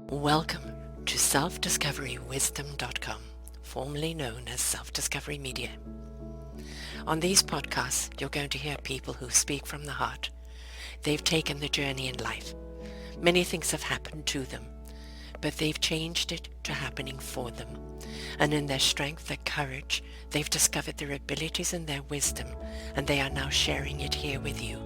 Welcome to selfdiscoverywisdom.com, formerly known as Self-Discovery Media. On these podcasts, you're going to hear people who speak from the heart. They've taken the journey in life. Many things have happened to them, but they've changed it to happening for them. And in their strength, their courage, they've discovered their abilities and their wisdom, and they are now sharing it here with you.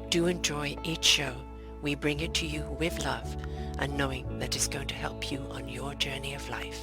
Do enjoy each show. We bring it to you with love and knowing that it's going to help you on your journey of life.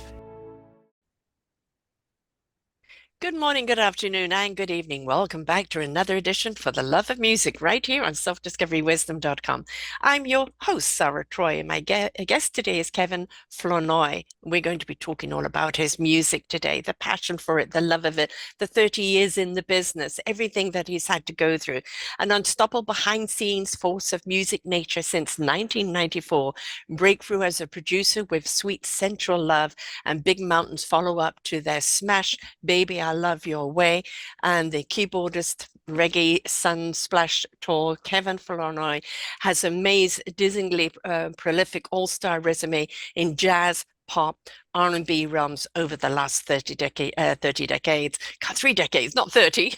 Good morning, good afternoon, and good evening. Welcome back to another edition for the love of music right here on selfdiscoverywisdom.com. I'm your host, Sarah Troy, and my guest today is Kevin Flournoy. We're going to be talking all about his music today, the passion for it, the love of it, the 30 years in the business, everything that he's had to go through, an unstoppable behind-scenes force of music nature since 1994, breakthrough as a producer with Sweet Sensual Love and Big Mountains follow-up to their smash Baby I Love Your Way, and the keyboardist Reggae Sunsplash tour, Kevin Flournoy, has a dizzyingly prolific all-star resume in jazz, pop, R&B realms over the last 30 decades. God, 3 decades, not 30.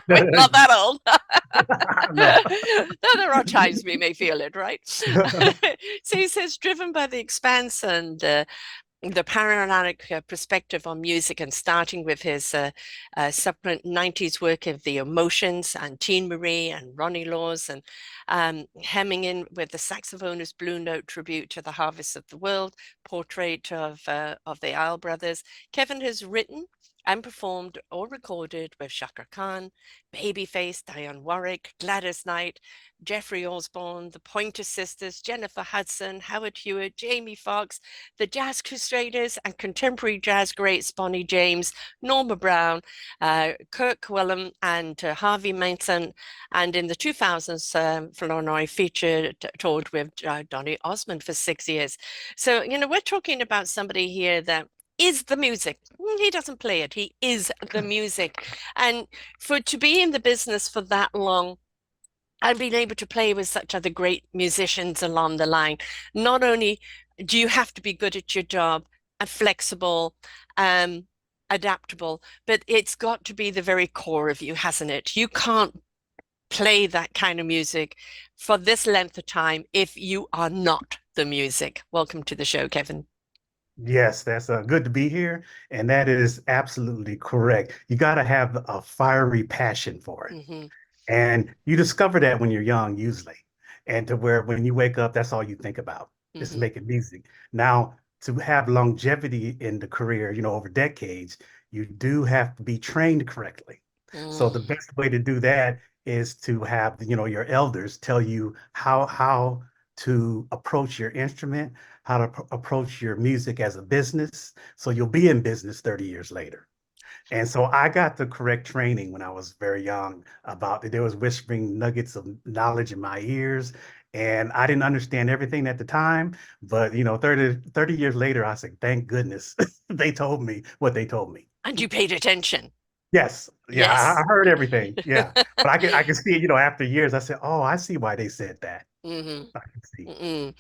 We're not that old. No. Though there are times we may feel it, right? So he says, driven by the expanse and the panoramic perspective on music, and starting with his subsequent 90s work of the Emotions and Teen Marie and Ronnie Laws, and hemming in with the saxophonist Blue Note tribute to the Harvest of the World, portrait of the Isle Brothers. Kevin has written and performed or recorded with Shaka Khan, Babyface, Dionne Warwick, Gladys Knight, Jeffrey Osborne, the Pointer Sisters, Jennifer Hudson, Howard Hewitt, Jamie Foxx, the Jazz Crusaders, and contemporary jazz greats Bonnie James, Norma Brown, Kirk Whalum, and Harvey Mason. And in the 2000s, Flournoy toured with Donny Osmond for 6 years. So, we're talking about somebody here that is the music. He doesn't play it. He is the music. And to be in the business for that long and being able to play with such other great musicians along the line, not only do you have to be good at your job and flexible, um, adaptable, but it's got to be the very core of you, hasn't it? You can't play that kind of music for this length of time if you are not the music. Welcome to the show, Kevin. Yes, that's good to be here. And that is absolutely correct. You got to have a fiery passion for it. Hmm. And you discover that when you're young, usually. And to where when you wake up, that's all you think about is Hmm. making music. Now, to have longevity in the career, over decades, you do have to be trained correctly. So the Mm. best way to do that is to have, your elders tell you how to approach your instrument, how to approach your music as a business. So you'll be in business 30 years later. And so I got the correct training when I was very young about it. There was whispering nuggets of knowledge in my ears. And I didn't understand everything at the time, but 30 years later, I said, thank goodness they told me what they told me. And you paid attention. Yes. Yeah, I Yes. heard everything. Yeah. But I can see, after years, I said, oh, I see why they said that. Hmm. I can see. Mm.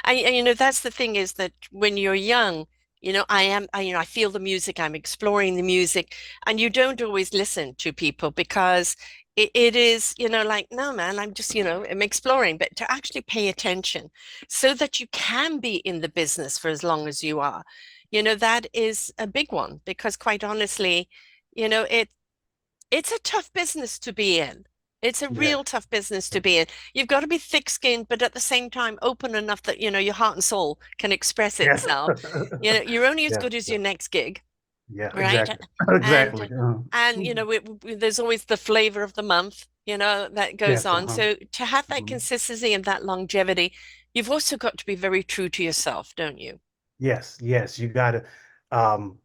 And that's the thing, is that when you're young, I feel the music, I'm exploring the music, and you don't always listen to people because it is, like, no, man, I'm just, I'm exploring, but to actually pay attention so that you can be in the business for as long as you are, that is a big one, because quite honestly, you know, it it's a tough business to be in. It's a Yeah. real tough business to be in. You've got to be thick-skinned, but at the same time open enough that, your heart and soul can express Yeah. itself. You're only as Yeah. good as Yeah. your next gig, Yeah. right? Exactly. And Exactly. there's always the flavor of the month, that goes Yes. on. So to have that Mhm. consistency and that longevity, you've also got to be very true to yourself, don't you? Yes, yes, you got to um,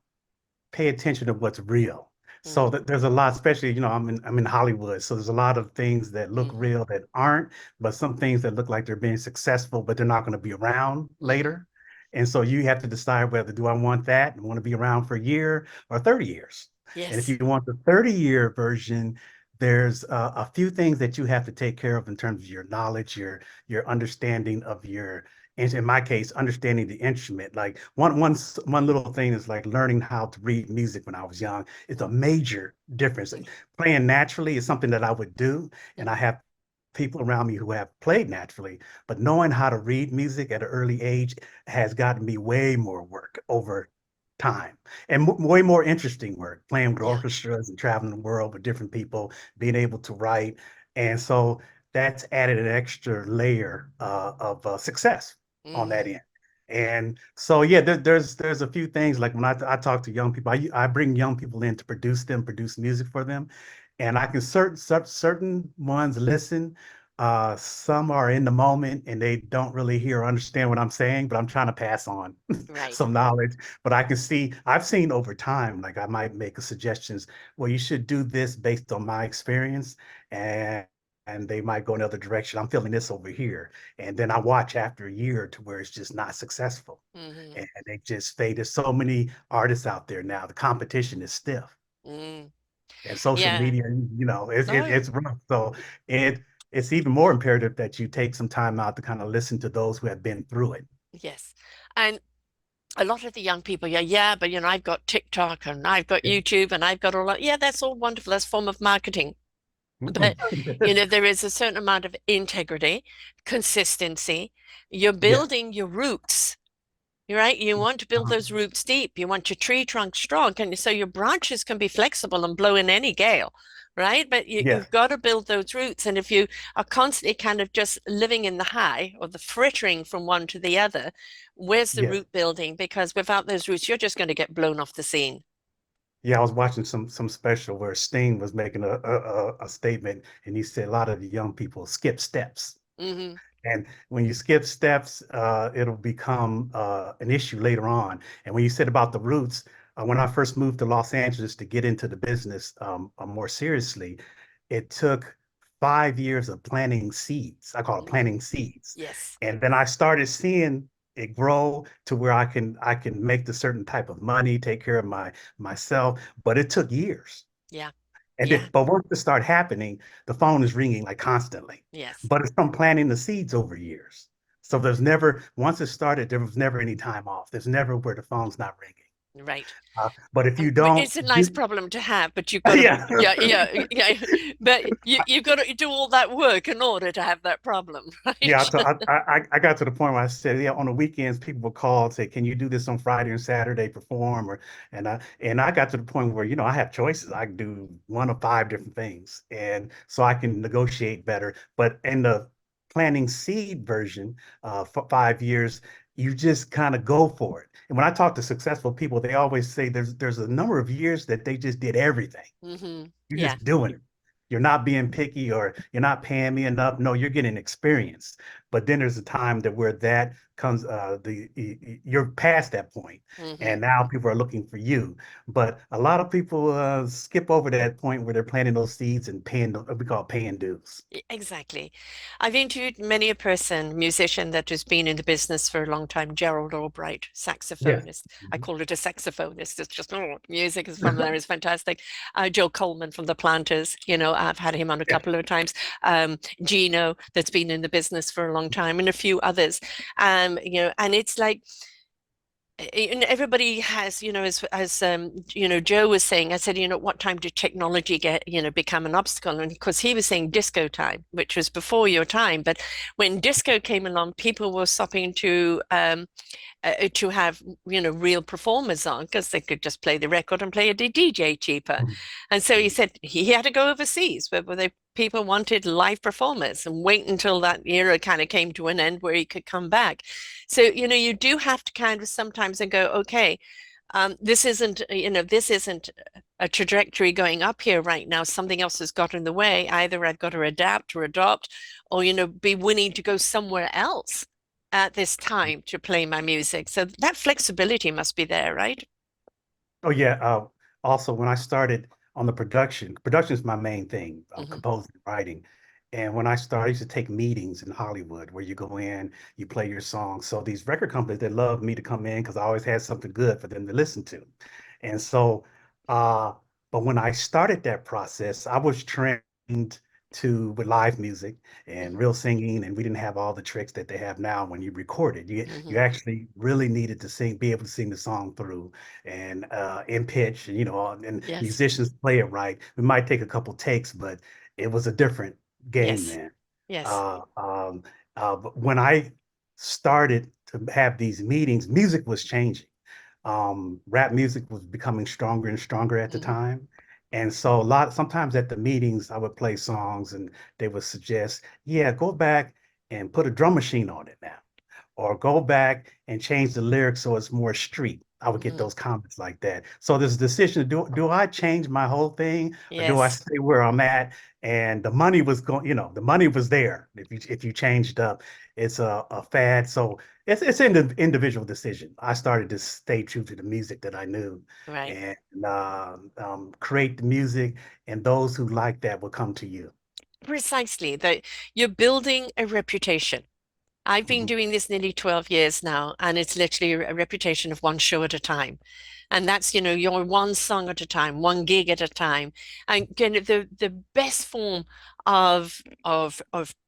pay attention to what's real. So Mm, that there's a lot, especially, I'm in Hollywood, so there's a lot of things that look hmm. real that aren't, but some things that look like they're being successful, but they're not going to be around Hmm. later. And so you have to decide whether do I want that and want to be around for a year or 30 years. And if Yes. you want the 30-year version, there's a few things that you have to take care of in terms of your knowledge, your understanding of your in my case, understanding the instrument. Like one little thing is like learning how to read music when I was young. It's a major difference. Playing naturally is something that I would do, and I Mhm. have people around me who have played naturally, but knowing how to read music at an early age has gotten me way more work over time and way more interesting work, playing with Yeah. orchestras and traveling the world with different people, being able to write. And so that's added an extra layer of success on that Hmm. end. And so, yeah, there's a few things like when I talk to young people, I bring young people in to produce music for them, and I can certain ones listen. Some are in the moment and they don't really hear or understand what I'm saying, but I'm trying to pass on Right. some knowledge. But I can see I've seen over time, like I might make a suggestions, well, you should do this based on my experience, and they might go another direction. I'm feeling this over here. And then I watch after a year to where it's just not successful. Hmm. And they just fade. There's so many artists out there now. The competition is stiff. Mm. And social Yeah. media, Oh, yeah. it's rough. So it it's even more imperative that you take some time out to kind of listen to those who have been through it. Yes. And a lot of the young people, yeah, yeah, but I've got TikTok and I've got Yeah. YouTube and I've got all that. Yeah, that's all wonderful. That's a form of marketing. But Mm-mm. there is a certain amount of integrity, consistency. You're Yeah. building your roots. You're right. You want to build Uh-huh. those roots deep. You want your tree trunk strong. And so your branches can be flexible and blow in any gale, right? But Yes. you've got to build those roots. And if you are constantly kind of just living in the high or the frittering from one to the other, where's the Yes. root building? Because without those roots, you're just going to get blown off the scene. Yeah, I was watching some special where Sting was making a statement, and he said a lot of the young people skip steps. Hmm. And when you skip steps, it'll become an issue later on. And when you said about the roots, when I first moved to Los Angeles to get into the business more seriously, it took 5 years of planting seeds. I call it Hmm. planting seeds. Yes. And then I started seeing it grow to where I can make the certain type of money, take care of myself, but it took years. Yeah. And Yeah. then, but once it started happening, the phone is ringing like constantly. Yes. But it's from planting the seeds over years. So there's never, once it started, there was never any time off. There's never where the phone's not ringing. Right. But if you But don't it's a nice do, problem to have, but you've got to, yeah, yeah, yeah, yeah. But you've got to do all that work in order to have that problem, yeah. right? So I got to the point where I said, yeah, on the weekends, people will call and say, can you do this on Friday and Saturday, perform? And I got to the point where, I have choices. I can do one of five different things. And so I can negotiate better. But in the planting seed version, for 5 years, you just kind of go for it. And when I talk to successful people, they always say there's a number of years that they just did everything. Hmm. You're Yeah. just doing it. You're not being picky or you're not paying me enough. No, you're getting experience. But then there's a time that where that comes, you're past that point, Hmm. and now people are looking for you. But a lot of people skip over that point where they're planting those seeds and paying what we call paying dues. Exactly. I've interviewed many a person, musician that has been in the business for a long time, Gerald Albright, Yes. saxophonist. I call it a saxophonist. It's just, oh, music is from there is fantastic. Joe Coleman from the Planters, I've had him on a Yeah. couple of times. Gino, that's been in the business for a long time, and a few others. And it's like, and everybody has, Joe was saying, I said, what time did technology get, become an obstacle? And because he was saying disco time, which was before your time, but when disco came along, people were stopping to have real performers on because they could just play the record and play a DJ cheaper. And so he said he had to go overseas where people wanted live performers and wait until that era kind of came to an end where he could come back. So you do have to kind of sometimes and go, okay, this isn't a trajectory going up here right now. Something else has got in the way. Either I've got to adapt or adopt, or be willing to go somewhere else at this time to play my music. So that flexibility must be there, right? Oh yeah. Also, when I started on the production is my main thing. Hmm. Composing, writing, and when I started, I used to take meetings in Hollywood where you go in, you play your songs. So these record companies they love me to come in because I always had something good for them to listen to, and so, uh, but when I started that process, I was trained to with live music and Hmm. real singing, and we didn't have all the tricks that they have now when you record it. You Hmm. actually really needed to be able to sing the song through and in pitch, and and Yes. musicians play it right. We might take a couple takes, but it was a different game Yes. then. Yes. Uh, um, but when I started to have these meetings, music was changing. Rap music was becoming stronger and stronger at the Hmm. time. And so sometimes at the meetings, I would play songs and they would suggest, yeah, go back and put a drum machine on it now, or go back and change the lyrics so it's more street. I would get Hmm. those comments like that. So there's a decision, do I change my whole thing or do I Yes. stay where I'm at? And the money was going, the money was there. If you changed up, it's a fad. So it's an individual decision. I started to stay true to the music that I knew Right. and create the music, and those who like that will come to you. Precisely. That you're building a reputation. I've been Mhm. doing this nearly 12 years now, and it's literally a reputation of one show at a time. And that's, your one song at a time, one gig at a time. And the best form of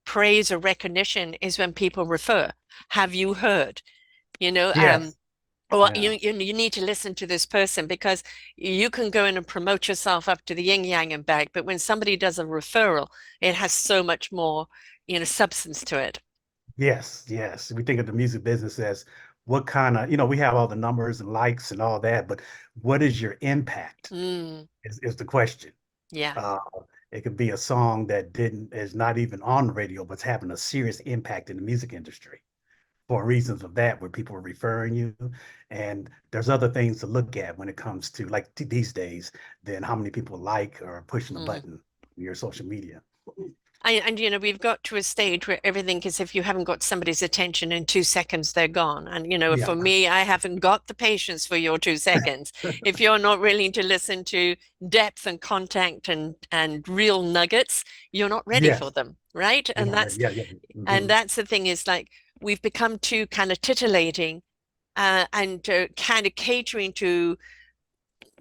praise or recognition is when people refer. Have you heard? You know, Yes. or Yeah. you need to listen to this person because you can go in and promote yourself up to the yin yang and back, but when somebody does a referral, it has so much more, substance to it. Yes, yes. We think of the music business as what kind of, we have all the numbers and likes and all that, but what is your impact Mm, is the question. yeah. Uh, it could be a song that is not even on the radio, but it's having a serious impact in the music industry for reasons of that, where people are referring you. And there's other things to look at when it comes to like these days than how many people like or pushing a Hmm. button in your social media. And we've got to a stage where everything is if you haven't got somebody's attention in 2 seconds, they're gone. And Yeah. for me, I haven't got the patience for your 2 seconds. If you're not willing to listen to depth and contact and real nuggets, you're not ready for Yes. them, right? You're And not ready. that's Yeah, yeah. and Mhm. that's the thing is like we've become too kind of titillating and kind of catering to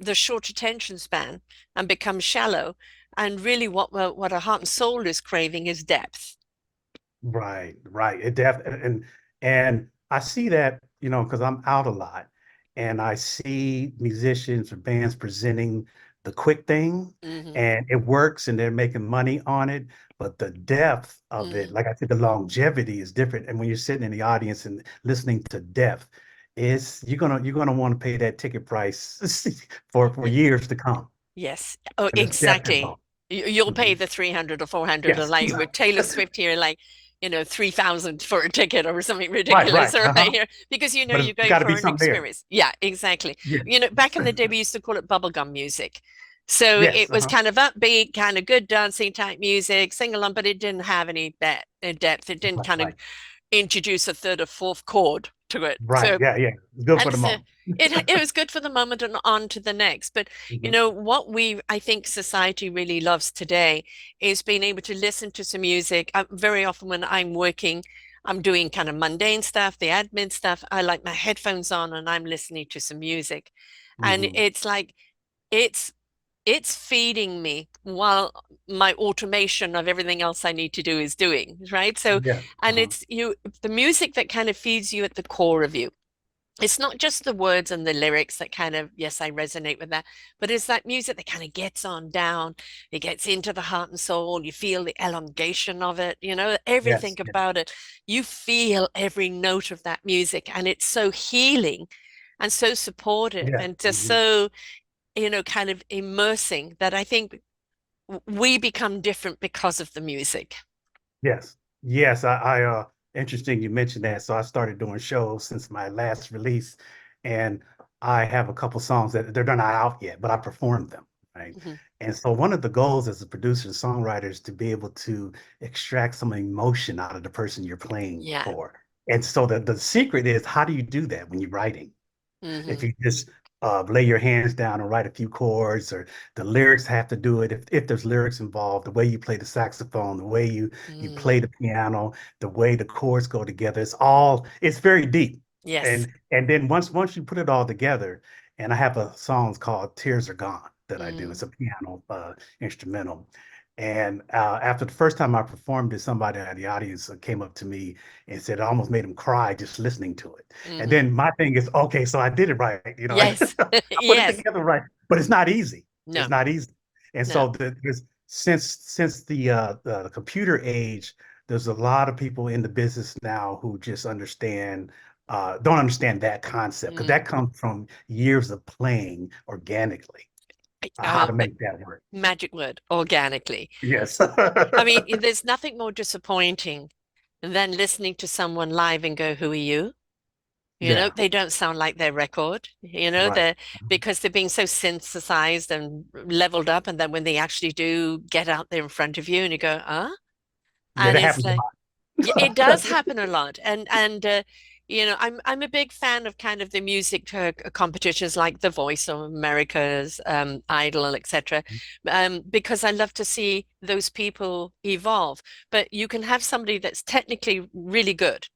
the short attention span and become shallow. And really, what a heart and soul is craving is depth. Right, right. And I see that, because I'm out a lot and I see musicians or bands presenting the quick thing Hmm. and it works and they're making money on it. But the depth of it, Hmm. like I said, the longevity is different. And when you're sitting in the audience and listening to depth, you're gonna want to pay that ticket price for years to come Yes. Oh, because it's depth exactly. involved. You'll pay Mhm. the 300 or 400 or Yes. like with Taylor Swift here, like, 3,000 for a ticket or something Right, ridiculous, right. right Uh-huh. here, because But you're it's going got to be for an something there. experience. Yeah, exactly. Yes. Back in the day, we used to call it bubblegum music. So Yes. it was Uh-huh. kind of upbeat, kind of good dancing type music, sing along, but it didn't have any depth. It didn't Right, kind of right, introduce a third or fourth chord to it. right. So Yeah, yeah. It's good for and the so moment. it was good for the moment and on to the next. But Mhm. what I think society really loves today is being able to listen to some music. Very often when I'm working, I'm doing kind of mundane stuff, the admin stuff. I like my headphones on and I'm listening to some music. And Mhm. it's like it's it's feeding me while my automation of everything else I need to do is doing, right? So, Yeah. and Uh-huh. it's the music that kind of feeds you at the core of you. It's not just the words and the lyrics that kind of, yes, I resonate with that, but it's that music that kind of gets on down. It gets into the heart and soul. You feel the elongation of it, everything Yes. Yeah. about it. You feel every note of that music, and it's so healing and so supportive Yeah. and just Mhm. so, kind of immersing that I think we become different because of the music. Yes. Yes. Interesting you mentioned that. So I started doing shows since my last release, and I have a couple songs that they're not out yet, but I performed them. Right. Mhm. And so one of the goals as a producer and songwriter is to be able to extract some emotion out of the person you're playing Yeah. for. And so the secret is, how do you do that when you're writing? If Hmm. you just lay your hands down and write a few chords, or the lyrics have to do it. If there's lyrics involved, the way you play the saxophone, the way you play Mm. the piano, the way the chords go together, it's very deep. Yes. And then once you put it all together, and I have a song called "Tears Are Gone" that I do. Mm. It's a piano instrumental, And after the first time I performed it, somebody in the audience came up to me and said it almost made him cry just listening to it. And Hmm. then my thing is, okay, so I did it right. Yes. I put it Yes. together right, but it's not easy. It's No, not easy. And no. so since the computer age, there's a lot of people in the business now who just don't understand that concept because Mm. that comes from years of playing organically, how Oh, to make that work. magic word, organically. Yes. I mean, there's nothing more disappointing than listening to someone live and go, "Who are you?" You know, Yeah, they don't sound like their record, right. they're because they're being so synthesized and leveled up. And then when they actually do get out there in front of you and you go, "Ah," Yeah, and that it's happens like, a yeah, it does lot. happen a lot. I'm a big fan of kind of the music competitions like The Voice of America's Idol, etc. Because I love to see those people evolve. But you can have somebody that's technically really good,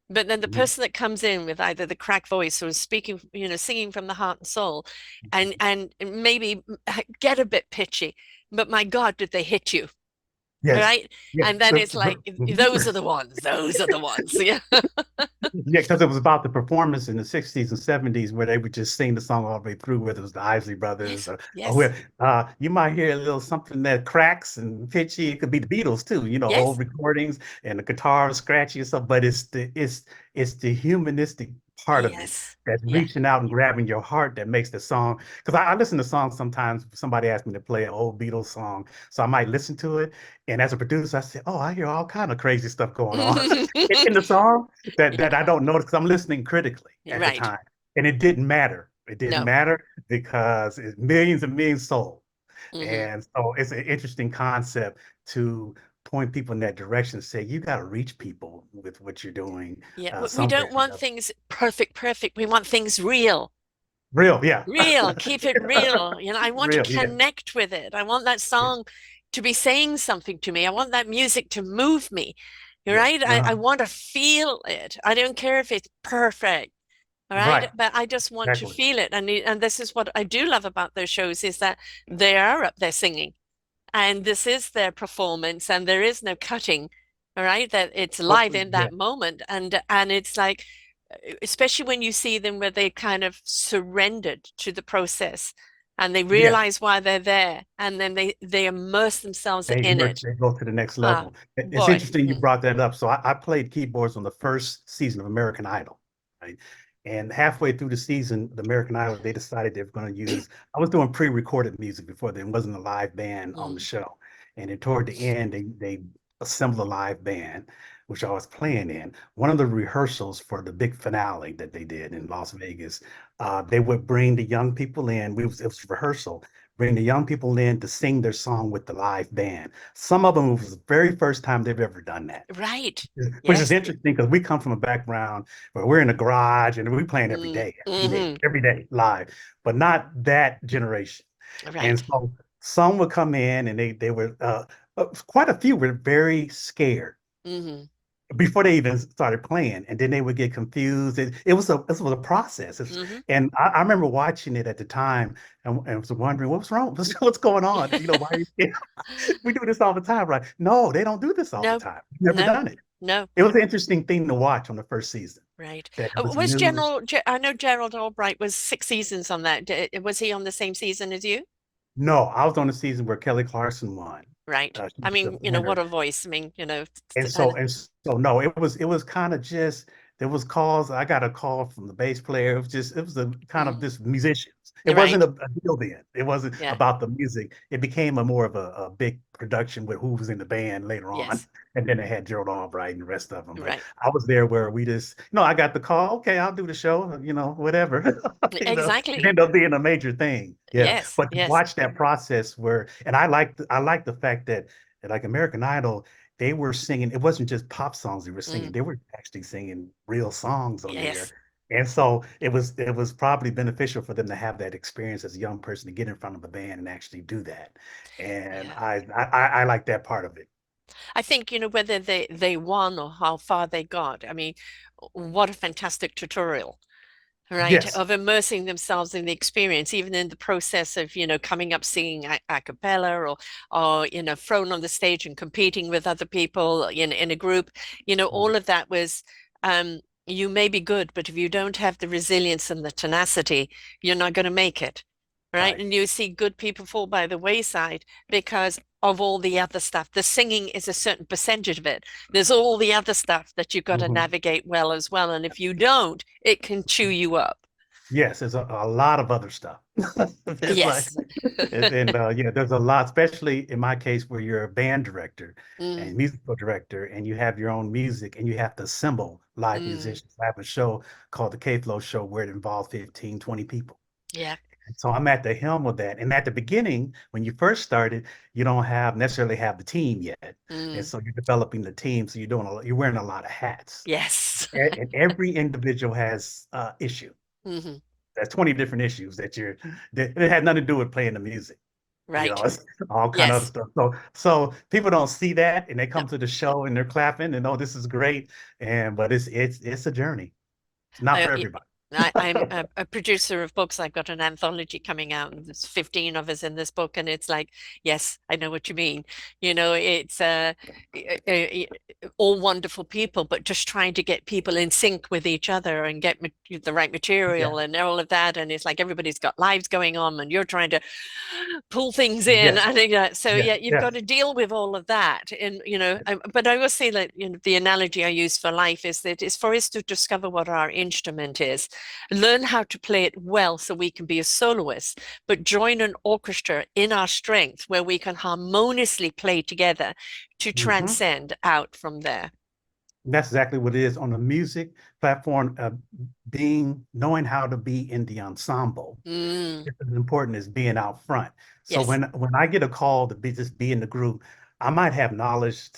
but then the Mhm. person that comes in with either the crack voice or speaking, singing from the heart and soul, and maybe get a bit pitchy, but my God, did they hit you? Yes. Right? Yeah. And then it's like, those are the ones, those are the ones. Yeah. Yeah, because it was about the performance in the 60s and 70s where they would just sing the song all the way through, whether it was the Isley Brothers Yes, or yes, where you might hear a little something that cracks and pitchy. It could be the Beatles too, old yes, recordings and the guitar scratchy and stuff, but it's the humanistic part of it yes. that's Yeah. reaching out and grabbing your heart that makes the song. Because I listen to songs sometimes. Somebody asked me to play an old Beatles song, so I might listen to it. And as a producer, I say, "Oh, I hear all kind of crazy stuff going on in the song that I don't notice because I'm listening critically at the Right. time, and it didn't matter. It didn't No. matter because it's millions and millions sold, Hmm. and so it's an interesting concept to point people in that direction. Say you got to reach people with what you're doing Yeah. We somewhere don't or the want other. things perfect, perfect. We want things real. Real, yeah, Real, keep it real. I want to real, yeah, connect with it. I want that song to be saying something to me. I want that music to move me, yeah, right? I want to feel it. I don't care if it's perfect, all right? right, But I just want to exactly. feel it. And this is what I do love about those shows is that they are up there singing, and this is their performance, and there is no cutting, all right? That it's Oh, live in yeah, that moment, and it's like, especially when you see them where they kind of surrendered to the process and they yeah. realize why they're there, and then they immerse themselves in it. They go to the next Ah, level. It's boy. interesting you Mm, brought that up. So I played keyboards on the first season of American Idol, right? And halfway through the season, the American Idol, they decided they were going to use. I was doing pre-recorded music before there wasn't a live band on the mm, show, and then toward the end, they assembled a live band, which I was playing in. One of the rehearsals for the big finale that they did in Las Vegas, they would bring the young people in. It was rehearsal, bring the young people in to sing their song with the live band. Some of them it was the very first time they've ever done that, right. which is Yes. interesting because we come from a background where we're in the garage and we're playing Mm, hmm. every day live, but not that generation. And Right. so some would come in and they were quite a few were very scared Hmm. before they even started playing, and then they would get confused. It was a process. Hmm. And I remember watching it at the time and was wondering what's wrong, what's going on. Why we do this all the time, right? No, they don't do this all the No, time. Never no, done it. no. It was an interesting thing to watch on the first season. Right. That it was Was new. I know Gerald Albright was 6 seasons on that. Was he on the same season as you? No, I was on the season where Kelly Clarkson won. Right. She I was the mean, what winner. a voice. I mean, And so and so no, it was kind of just there was calls. I got a call from the bass player. It was a kind of mhm. just musicians. It wasn't Right. a deal then. It wasn't Yeah. about the music. It became a more of a big production with who was in the band later on. Yes. And then they had Gerald Albright and the rest of them. But Right. I was there where we just, I got the call. Okay, I'll do the show, whatever. It Exactly. ended up being a major thing. Yeah. Yes. But to Yes. watch that process and I like the fact that like American Idol, they were singing, it wasn't just pop songs they were singing, Mm. they were actually singing real songs on there. Yes. And so it was probably beneficial for them to have that experience as a young person to get in front of a band and actually do that. And Yeah. I like that part of it. I think, whether they won or how far they got. I mean, what a fantastic tutorial. right? Yes. Of immersing themselves in the experience, even in the process of, coming up singing a cappella, or, thrown on the stage and competing with other people in a group. All of that was, you may be good, but if you don't have the resilience and the tenacity, you're not going to make it. Right. Right. And you see good people fall by the wayside because of all the other stuff. The singing is a certain percentage of it. There's all the other stuff that you've got to Hmm. navigate well as well. And if you don't, it can chew you up. Yes, there's a lot of other stuff. It's like, Yes. and yeah, there's a lot, especially in my case where you're a band director Mm, and musical director, and you have your own music, and you have to assemble live mm, musicians. I have a show called the K-Flow Show where it involves 15, 20 people. yeah. So I'm at the helm of that. And at the beginning, when you first started, you don't have necessarily have the team yet. And Mm, so you're developing the team. So you're wearing a lot of hats. yes. And every individual has issue. Hmm. There's 20 different issues that it had nothing to do with playing the music. Right. It's all kind of other Yes. stuff. So people don't see that and they No. come to the show and they're clapping and oh, this is great. But it's a journey. It's not I, for everybody. I'm a producer of books. I've got an anthology coming out, and there's 15 of us in this book. And it's like, yes, I know what you mean. It's all wonderful people, but just trying to get people in sync with each other and get the right Yeah. material and all of that. And it's like everybody's got lives going on, and you're trying to pull things in. Yes. I think so. Yes. Yeah, you've got Yes. to deal with all of that. And but I will say that the analogy I use for life is that it's for us to discover what our instrument is, learn how to play it well so we can be a soloist, but join an orchestra in our strength where we can harmoniously play together to Hmm. transcend out from there. That's exactly what it is on the music platform. Knowing how to be in the ensemble Mm, just as important as being out front. So yes. when I get a call to be in the group, I might have knowledge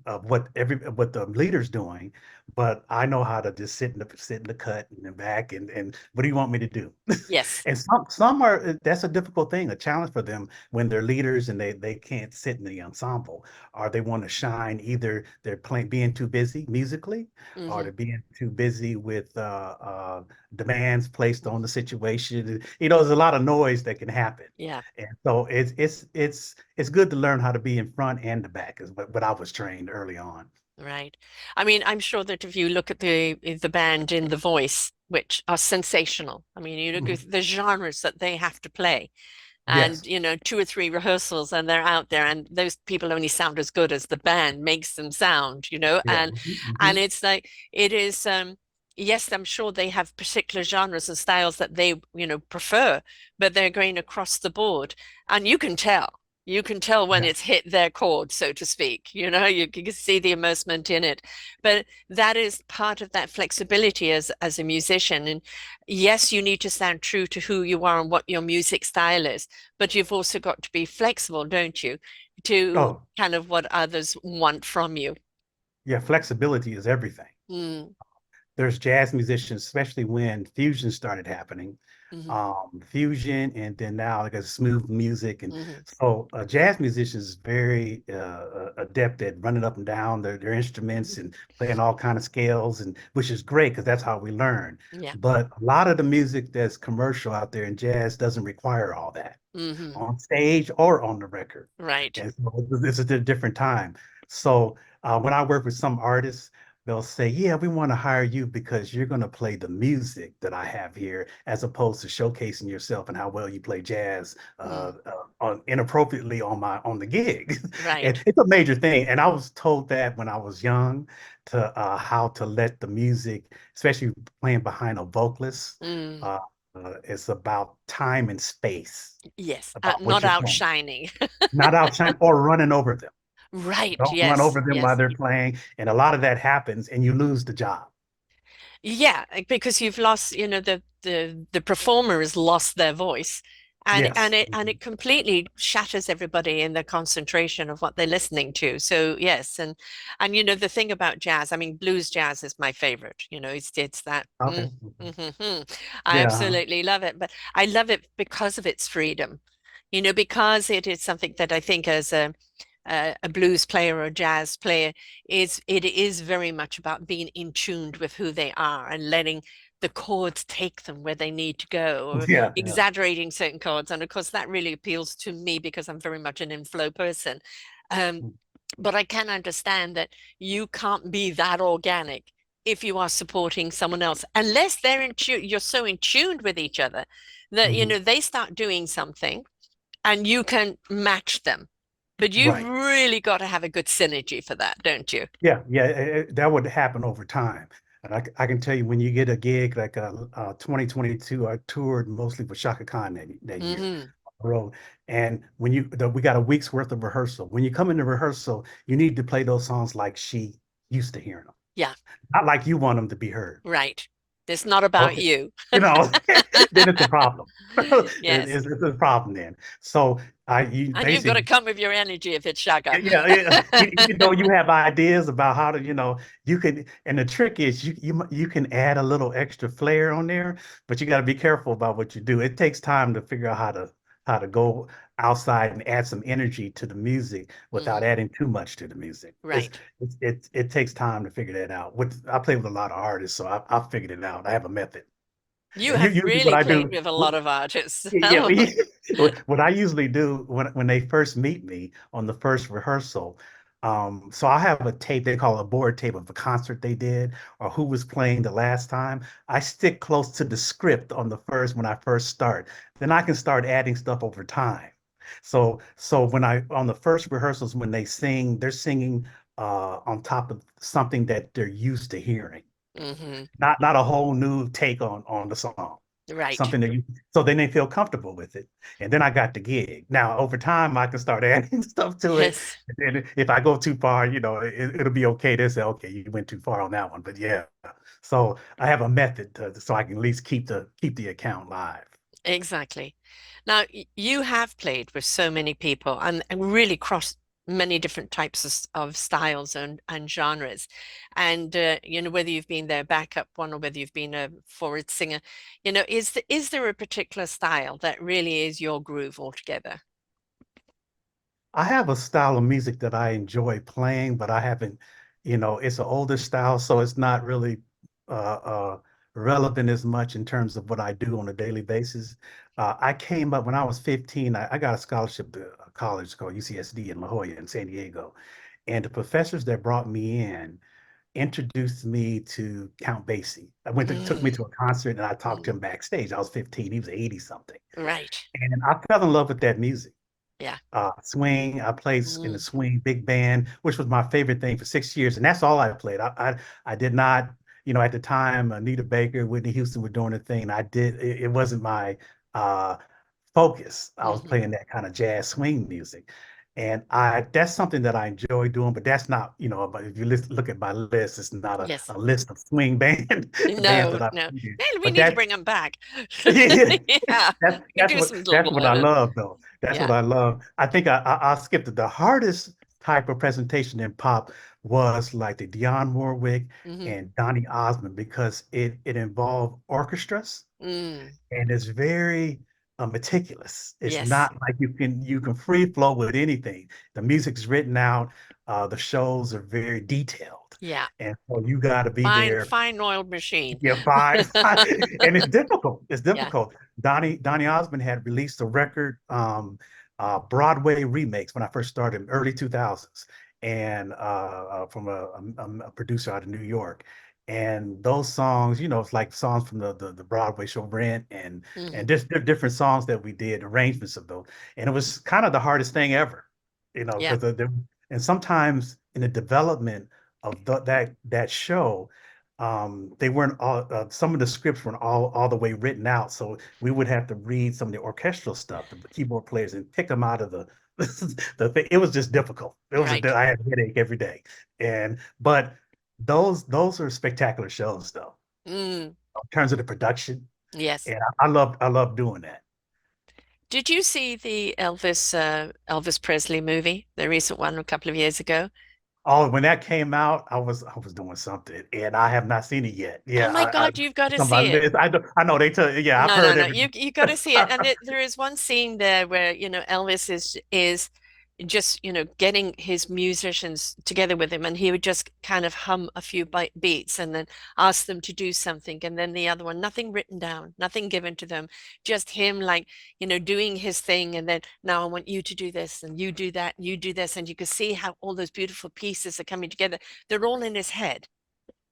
of what the leader's doing, but I know how to just sit in the cut in the back and what do you want me to do? Yes. And some are that's a difficult thing, a challenge for them when they're leaders and they can't sit in the ensemble or they want to shine. Either they're playing being too busy musically, or Hmm. they're being too busy with demands placed on the situation. There's a lot of noise that can happen. Yeah. And so it's good to learn how to be in front and the back is what I was trained early on. Right. I mean, I'm sure that if you look at the band in The Voice, which are sensational. I mean, you look Mhm. at the genres that they have to play, and Yes. two or three rehearsals, and they're out there, and those people only sound as good as the band makes them sound, Yeah. and Mhm. it's like it is. Yes, I'm sure they have particular genres and styles that they prefer, but they're going across the board, and you can tell when Yeah. it's hit their chord, so to speak. You can see the immersement in it. But that is part of that flexibility as a musician. And yes, you need to sound true to who you are and what your music style is, but you've also got to be flexible, don't you, to Oh, kind of what others want from you. yeah. Flexibility is everything. Mm, There's jazz musicians, especially when fusion started happening. hmm. Fusion, and then now like a smooth music, and Hmm. so jazz musicians is very adept at running up and down their instruments and playing all kind of scales, and which is great because that's how we learn. Yeah. But a lot of the music that's commercial out there in jazz doesn't require all that Hmm. on stage or on the record. Right. And so this is a different time. So when I work with some artists, they'll say, "Yeah, we want to hire you because you're going to play the music that I have here, as opposed to showcasing yourself and how well you play jazz Mm, inappropriately on the gig." And right. it's a major thing. And I was told that when I was young to how to let the music, especially playing behind a vocalist. Mm, Uh, it's about time and space, yes. about what Not you're playing, outshining. not outshine or running over them. Right. Don't run Yes. over them while Yes. they're playing. And a lot of that happens and you lose the job. Yeah, because you've lost, the performer has lost their voice, and Yes. it completely shatters everybody in the concentration of what they're listening to. So yes, and the thing about jazz, I mean, blues jazz is my favorite. It's that. Okay. I Yeah. Uh-huh. absolutely love it, but I love it because of its freedom. Because it is something that I think as a blues player or a jazz player it is very much about being in tune with who they are and letting the chords take them where they need to go, or Yeah, yeah. exaggerating certain chords. And of course, that really appeals to me because I'm very much an inflow person. Um, but I can understand that you can't be that organic if you are supporting someone else, unless they're in tune, you're so in tune with each other that, Mhm. they start doing something and you can match them. But you've Right. really got to have a good synergy for that, don't you? Yeah, yeah, that would happen over time. And I can tell you when you get a gig like 2022, I toured mostly with Shaka Khan that year Hmm. on the road. And we got a week's worth of rehearsal. When you come into rehearsal, you need to play those songs like she used to hearing them, Yeah, not like you want them to be heard. right. It's not about Okay. you. You know, then it's a problem. Yes. It's a problem then. So you And you've got to basically come with your energy if it's Shaka. yeah, yeah. Even though you have ideas about how to, you can, and the trick is you can add a little extra flair on there, but you got to be careful about what you do. It takes time to figure out how to go outside and add some energy to the music without Hmm. adding too much to the music. Right. It takes time to figure that out. I play with a lot of artists, so I figured it out. I have a method. You And have usually what really I played do, with a lot of artists. yeah, what I usually do when they first meet me on the first rehearsal, so I have a tape they call a board tape of a concert they did or who was playing the last time. I stick close to the script on the first when I first start. Then I can start adding stuff over time. So when I on the first rehearsals when they sing, they're singing on top of something that they're used to hearing, Hmm. not a whole new take on the song, Right. something that you so then they feel comfortable with it. And then I got the gig. Now over time I can start adding stuff to it. Yes. And if I go too far, it'll be okay. They say, okay, you went too far on that one. But yeah. So I have a method so I can at least keep the account live. Exactly. Now, you have played with so many people and really crossed many different types of styles and genres. And whether you've been their backup one or whether you've been a forward singer, is there a particular style that really is your groove altogether? I have a style of music that I enjoy playing, but I haven't, it's an older style, so it's not really relevant as much in terms of what I do on a daily basis. I came up when I was 15, I got a scholarship to a college called UCSD in La Jolla in San Diego. And the professors that brought me in introduced me to Count Basie. Took me Mm, to a concert and I talked to mm, him backstage. I was 15, he was 80 something. right. And I fell in love with that music Yeah. swing. I played in the Mm, swing big band, which was my favorite thing for 6 years, and that's all I played. I did not, at the time, Anita Baker, Whitney Houston were doing a thing. It wasn't my uh, focus. I was hmm. playing that kind of jazz swing music. And that's something that I enjoy doing, but that's not, but if you look at my list, it's not Yes. a list of swing bands No, that I no. played. Man, we But need to that bring them back. yeah, Yeah. that's Do what some that's little what I love though. That's what yeah. I love. I think I'll skip the hardest type of presentation in pop was like the Dionne Warwick Hmm. and Donny Osmond because it involved orchestras Mm, and it's very meticulous. It's yes. not like you can free flow with anything. The music's written out. The shows are very detailed, Yeah. and so you got to be Fine, there. fine oiled machine. Yeah, fine. And it's difficult. It's Yeah. difficult. Donny Osmond had released a record, Broadway remakes when I first started in early 2000s, and from a producer out of New York. And those songs, it's like songs from the Broadway show Rent and Hmm. just different songs that we did, arrangements of those. And it was kind of the hardest thing ever, Yeah. because and sometimes in the development of that show they weren't all some of the scripts weren't all the way written out, so we would have to read some of the orchestral stuff, the keyboard players, and pick them out of the the thing. It was just difficult. Right. I had a headache every day, but those are spectacular shows though Mm, in terms of the production, yes. and I love doing that. Did you see the Elvis Presley movie, the recent one a couple of years ago? Oh, when that came out, I was doing something, and I have not seen it yet. Oh Yeah, my I God, you've got to it's on my see it. list. I know they tell. Yeah, I've No, no, heard no. everything. You got to see it. And there is one scene there where, Elvis is just, getting his musicians together with him, and he would just kind of hum a few beats and then ask them to do something. And then the other one, nothing written down, nothing given to them, just him like, doing his thing. And then now I want you to do this and you do that and you do this. And you can see how all those beautiful pieces are coming together. They're all in his head.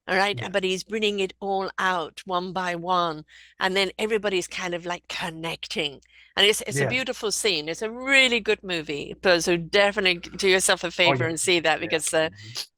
All right. Yeah. But he's bringing it all out one by one. And then everybody's kind of like connecting. And it's a Yeah. beautiful scene. It's a really good movie. So definitely do yourself a Oh favor yeah. and see that Yeah. because,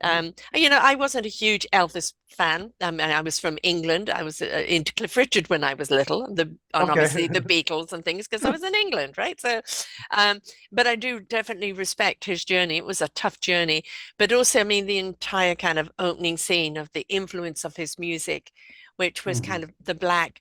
Mhm. I wasn't a huge Elvis fan. And I was from England. I was into Cliff Richard when I was little, and Okay. obviously the Beatles and things because I was in England, right? So, um, but I do definitely respect his journey. It was a tough journey, but also, I mean, the entire kind of opening scene of the influence of his music, which was kind Mhm. of the black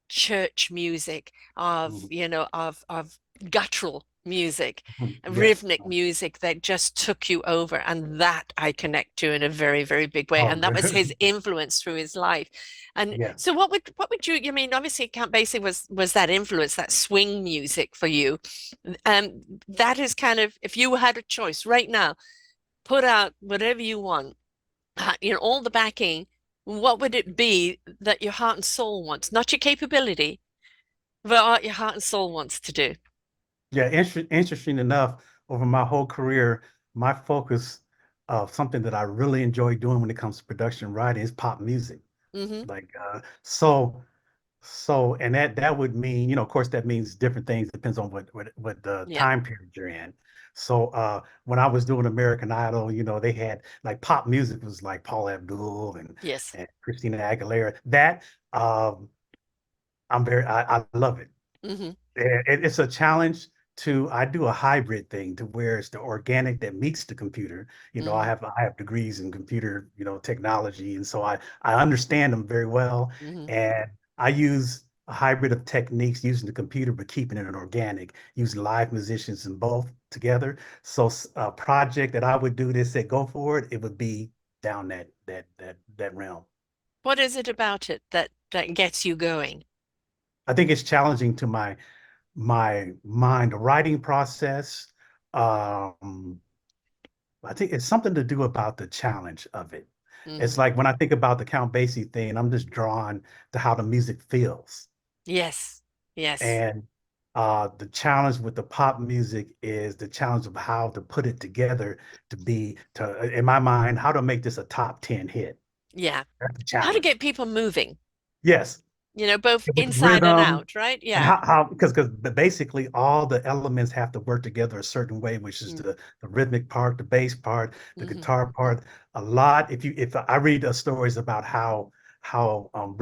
church music of, Mhm. of guttural music, Mhm. Yes. rhythmic music that just took you over. And that I connect to in a very, very big way. Oh, And that was his good. influence through his life. And Yeah. so what would you, I mean, obviously Count Basie was that influence, that swing music for you. That is kind of, if you had a choice right now, put out whatever you want, all the backing, what would it be that your heart and soul wants? Not your capability, but what your heart and soul wants to do. Yeah. Interesting enough, over my whole career, my focus of something that I really enjoy doing when it comes to production writing is pop music. Hmm. Like so, and that would mean, of course, that means different things. Depends on what the Yeah. time period you're in. So, when I was doing American Idol, they had like pop music was like Paul Abdul Yes. and Christina Aguilera. That um, I love it. Hmm. It's a challenge to I do a hybrid thing to where it's the organic that meets the computer. Hmm. I have degrees in computer, technology, and so I understand them very well. Hmm. And I use a hybrid of techniques using the computer, but keeping it organic, using live musicians and both together. So a project that I would do this at go forward, it would be down that realm. What is it about it that gets you going? I think it's challenging to my mind, the writing process. Um, I think it's something to do about the challenge of it. It's Hmm. like when I think about the Count Basie thing, I'm just drawn to how the music feels. Yes. Yes. And the challenge with the pop music is the challenge of how to put it together in my mind, how to make this a top 10 hit. Yeah. That's the How to challenge. get people moving, Yes, both with inside and rhythm, out, right? and Yeah. because basically all the elements have to work together a certain way, which is the rhythmic part, the bass part, the Mm-hmm. guitar part. A lot. If I read stories about how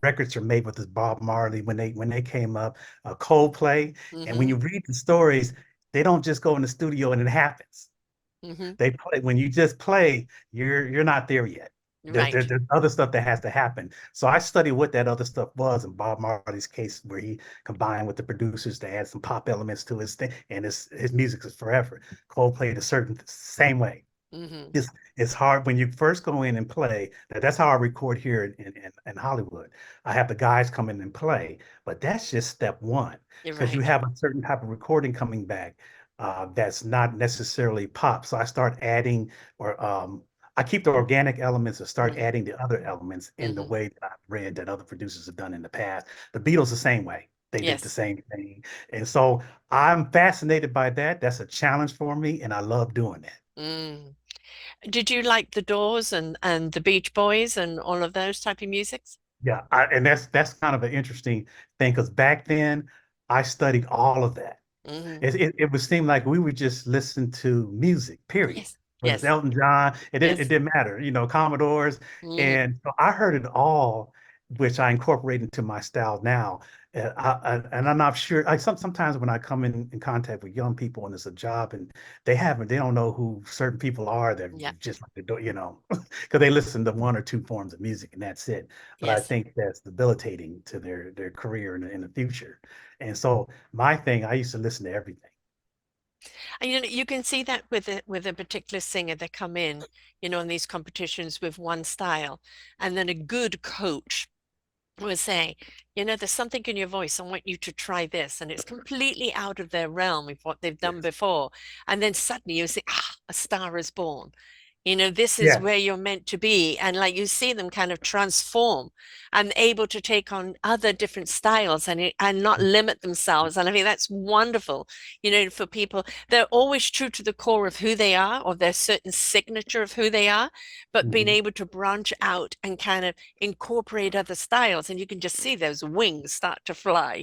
records are made with this Bob Marley when they came up, Coldplay, and when Mm-hmm. you read the stories, they don't just go in the studio and it happens. Mm-hmm. They play when you just play, you're not there yet. Right. There's other stuff that has to happen. So I studied what that other stuff was in Bob Marley's case, where he combined with the producers to add some pop elements to his thing, and his music is forever. Coldplay a certain same way. Mm-hmm. It's hard when you first go in and play. That's how I record here in Hollywood. I have the guys come in and play, but that's just step one You're because you right. have a certain type of recording coming back that's not necessarily pop. So I start adding, or I keep the organic elements and start Mm-hmm. adding the other elements in the Mm-hmm. way that I've read that other producers have done in the past. The Beatles the same way. They did the Yes. same thing. And so I'm fascinated by that. That's a challenge for me, and I love doing that. Mm. Did you like the Doors and the Beach Boys and all of those type of musics? Yeah, and that's kind of an interesting thing because back then I studied all of that. Hmm. It would seem like we would just listen to music, period. Yes. Whether it's Yes. Elton John, it Yes. didn't matter, Commodores. Hmm. And so I heard it all, which I incorporate into my style now. And I'm not sure. Sometimes when I come in contact with young people and it's a job and they don't know who certain people are that Yeah. just like because they listen to one or two forms of music and that's it. But I Yes. think that's debilitating to their career in the future. And so my thing, I used to listen to everything. And you can see that with a particular singer that come in, in these competitions with one style, and then a good coach. will say, there's something in your voice. I want you to try this. And it's completely out of their realm of what they've done Yes. before. And then suddenly you say, a star is born. This is Yes. where you're meant to be. And like you see them kind of transform and able to take on other different styles and not limit themselves. And I think that's wonderful, for people. They're always true to the core of who they are or their certain signature of who they are, but being Mhm. able to branch out and kind of incorporate other styles. And you can just see those wings start to fly.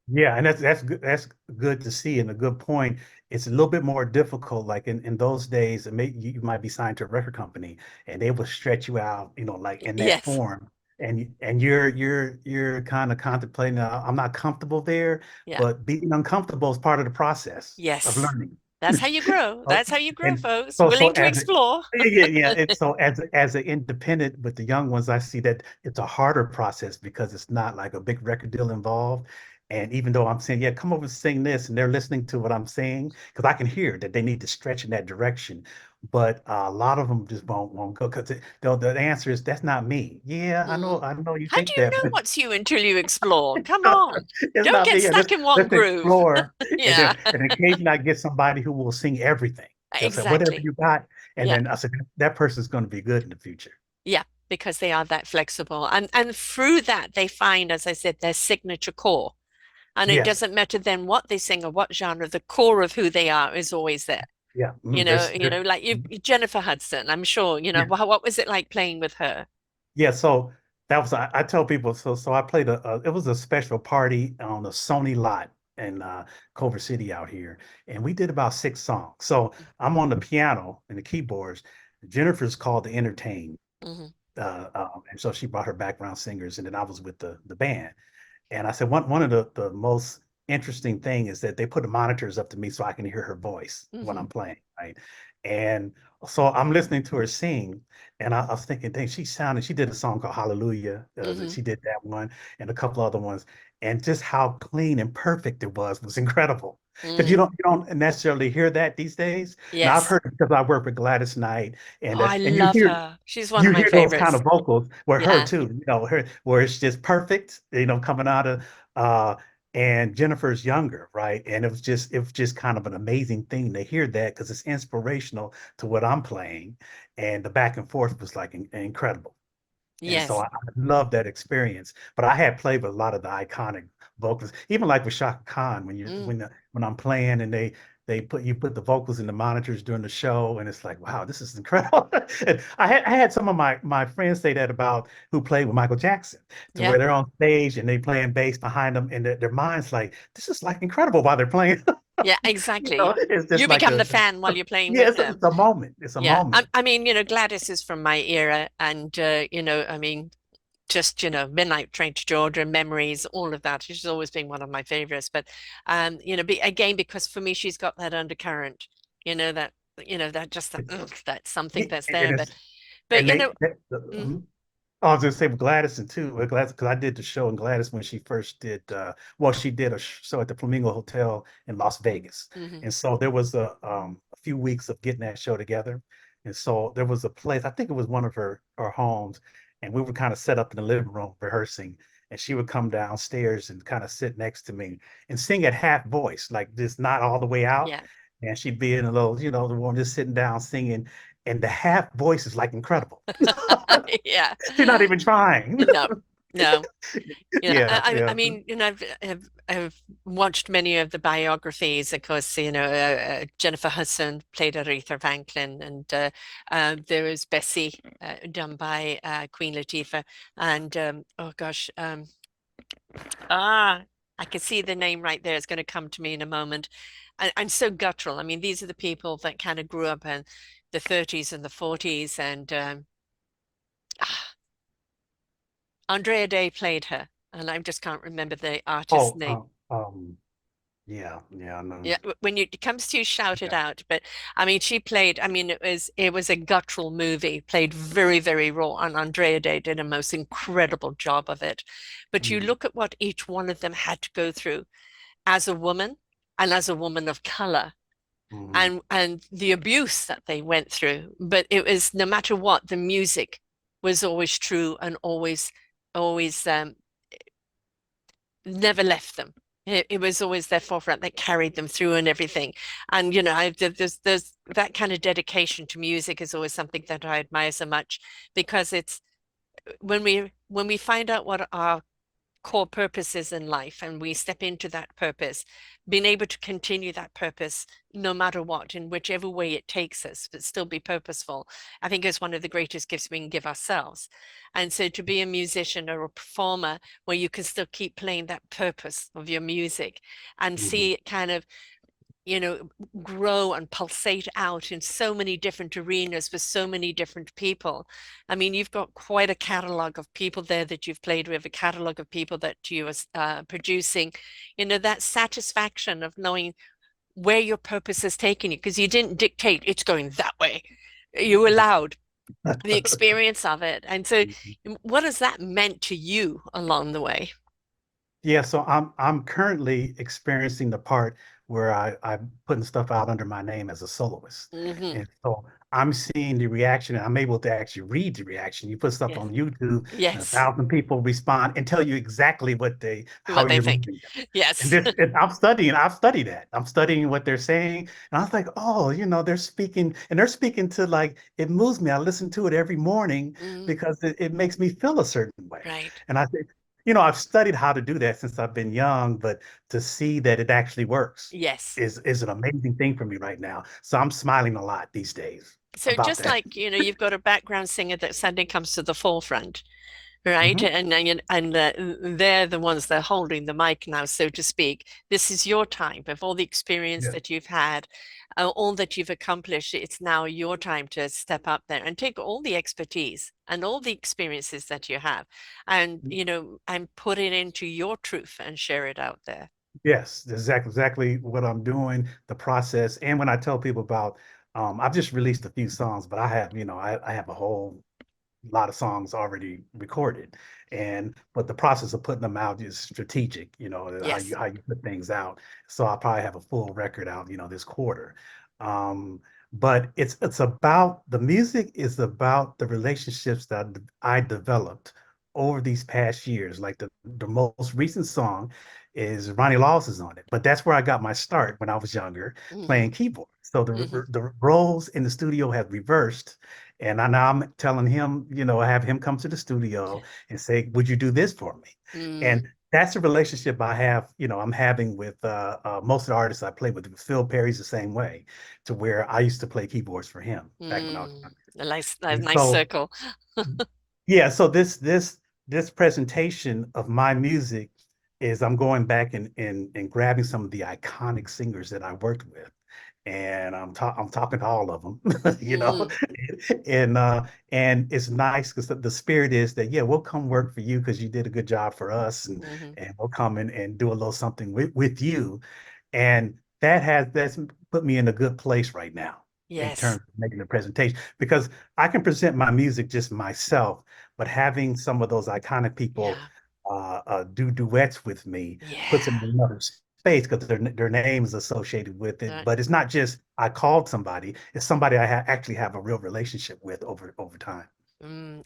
Yeah, and that's good. That's good to see, and a good point. It's a little bit more difficult. Like in those days, you might be signed to a record company, and they will stretch you out, like in that Yes. form, and you're kind of contemplating. I'm not comfortable there, Yeah. but being uncomfortable is part of the process of Yes. learning. That's how you grow. So- That's how you grow, And folks. so Willing to as a explore. yeah, yeah. It's so as an independent with the young ones, I see that it's a harder process because it's not like a big record deal involved. And even though I'm saying, yeah, come over and sing this, and they're listening to what I'm saying, because I can hear that they need to stretch in that direction. But a lot of them just won't go because the answer is that's not me. Yeah, Mm. I know you How do think you that, know but what's you until you explore? Come on. it's Don't not get me. stuck in one Let's groove. explore. And Yeah, then and occasionally I get somebody who will sing everything. They'll say, whatever exactly. you got. And Yeah. then I said, that person's going to be good in the future. Yeah, because they are that flexible. And through that they find, as I said, their signature core. And it Yes. doesn't matter then what they sing or what genre, the core of who they are is always there. Yeah. Like you Jennifer Hudson, I'm sure, Yeah. what was it like playing with her? Yeah. So that was, I tell people, so I played it was a special party on the Sony lot in Culver City out here. And we did about 6 songs. So I'm on the piano and the keyboards. Jennifer's called to entertain. Hmm. And so she brought her background singers, and then I was with the band. And I said one of the most interesting thing is that they put the monitors up to me so I can hear her voice when I'm Hmm. playing, right? And so I'm listening to her sing, and I was thinking, dang, she did a song called Hallelujah. Hmm. She did that one and a couple other ones, and just how clean and perfect it was incredible. Because Mm. you don't necessarily hear that these days. Now I've Yes. heard it because I work with Gladys Knight, Oh, I and love her. She's one of you my hear those kind favorites. of vocals where her Yeah. too, her where it's just perfect, coming out of uh and Jennifer's younger, right? And it was just kind of an amazing thing to hear that because it's inspirational to what I'm playing. And the back and forth was like incredible. And so Yes. I love that experience. But I had played with a lot of the iconic vocals, even like with Shaka Khan Mm. when I'm playing and you put the vocals in the monitors during the show, and it's like, wow, this is incredible. And I had some of my friends say that about who played with Michael Jackson, to Yeah. where they're on stage and they playing bass behind them, and their minds like, this is like incredible while they're playing. Yeah, exactly. It's just You like become the fan while you're playing yeah, with it's them. it's a moment. It's a Yeah. moment. I mean, Gladys is from my era and I mean, just Midnight Train to Georgia, Memories, all of that. She's always been one of my favorites. But again, because for me she's got that undercurrent, that that just that, ugh, that's Yeah, something that's and there. it's But and they mhm, I was gonna say with Gladys and too, with Gladys, because I did the show in Gladys when she first did well, she did a show at the Flamingo Hotel in Las Vegas. mhm, And so there was a few weeks of getting that show together. And so there was a place, I think it was one of her homes, and we were kind of set up in the living room rehearsing. And she would come downstairs and kind of sit next to me and sing at half voice, like just not all the way out. yeah. And she'd be in a little, the one just sitting down singing, and the half voice is like incredible. Yeah. She's not even trying. No, no. Yeah, I yeah. mean, I've watched many of the biographies. Of course, Jennifer Hudson played Aretha Franklin, and there is Bessie, done by Queen Latifah, and oh gosh, ah, I can see the name right there. It's going to come to me in a moment. And so guttural. I mean, these are the people that kind of grew up in the 30s and the 40s, and Andrea Day played her, and I just can't remember the artist's Oh, name. yeah, yeah, I know. Yeah, when it comes to you, shout it Yeah. out. But I mean, she played. I mean, it was a guttural movie, played very, very raw, and Andrea Day did a most incredible job of it. But you Mm, look at what each one of them had to go through as a woman and as a woman of color, mm, and the abuse that they went through. But it was no matter what, the music was always true and always always never left them. It was always their forefront that carried them through and everything. And there's that kind of dedication to music is always something that I admire so much, because it's when we find out what our core purposes in life and we step into that purpose, being able to continue that purpose no matter what, in whichever way it takes us, but still be purposeful, I think is one of the greatest gifts we can give ourselves. And so to be a musician or a performer where you can still keep playing that purpose of your music and Mhm. see it kind of grow and pulsate out in so many different arenas with so many different people. I mean, you've got quite a catalogue of people there that you've played with, a catalogue of people that you are producing. That satisfaction of knowing where your purpose has taken you, because you didn't dictate it's going that way. You allowed the experience of it. And so, what has that meant to you along the way? Yeah, so I'm currently experiencing the part where I'm putting stuff out under my name as a soloist. Hmm. And so I'm seeing the reaction, and I'm able to actually read the reaction. You put stuff Yes. on YouTube, and a Yes. thousand people respond and tell you exactly What how they you're think. moving. And Yes. this, and I've studied that. I'm studying what they're saying. And I was like, oh, they're speaking, and they're speaking to, like, it moves me. I listen to it every morning Mm, because it makes me feel a certain way. right. And I think, I've studied how to do that since I've been young, but to see that it actually works Yes. is an amazing thing for me right now. So I'm smiling a lot these days So about just that. like, you've got a background singer that suddenly comes to the forefront, right? Mhm. And they're the ones that are holding the mic now, so to speak. This is your time of all the experience Yeah. that you've had, all that you've accomplished. It's now your time to step up there and take all the expertise and all the experiences that you have, and and put it into your truth and share it out there. Yes, exactly what I'm doing, the process. And when I tell people about, I've just released a few songs, but I have a whole lot of songs already recorded, but the process of putting them out is strategic, Yes. how you put things out. So I'll probably have a full record out, this quarter. um but it's about, the music is about the relationships that I developed over these past years. Like the most recent song is Ronnie Laws is on it, but that's where I got my start when I was younger, Hmm. playing keyboard. So Hmm. the roles in the studio have reversed, and now I'm telling him, I have him come to the studio and say, "Would you do this for me?" And Mm, that's a relationship I have, I'm having with most of the artists I play with. Phil Perry's the same way, to where I used to play keyboards for him back when I was mm. younger. A And nice so, circle. yeah, so this presentation of my music is, I'm going back and grabbing some of the iconic singers that I worked with, and I'm talking to all of them, Mm, and it's nice because the spirit is that, yeah, we'll come work for you because you did a good job for us, hmm. and we'll come in and do a little something with you. And that's put me in a good place right now in Yes. terms of making the presentation, because I can present my music just myself, but having some of those iconic people Yeah. do duets with me puts Yeah. them in another space, because their name is associated with it. Right. But it's not just I called somebody; it's somebody I actually have a real relationship with over time.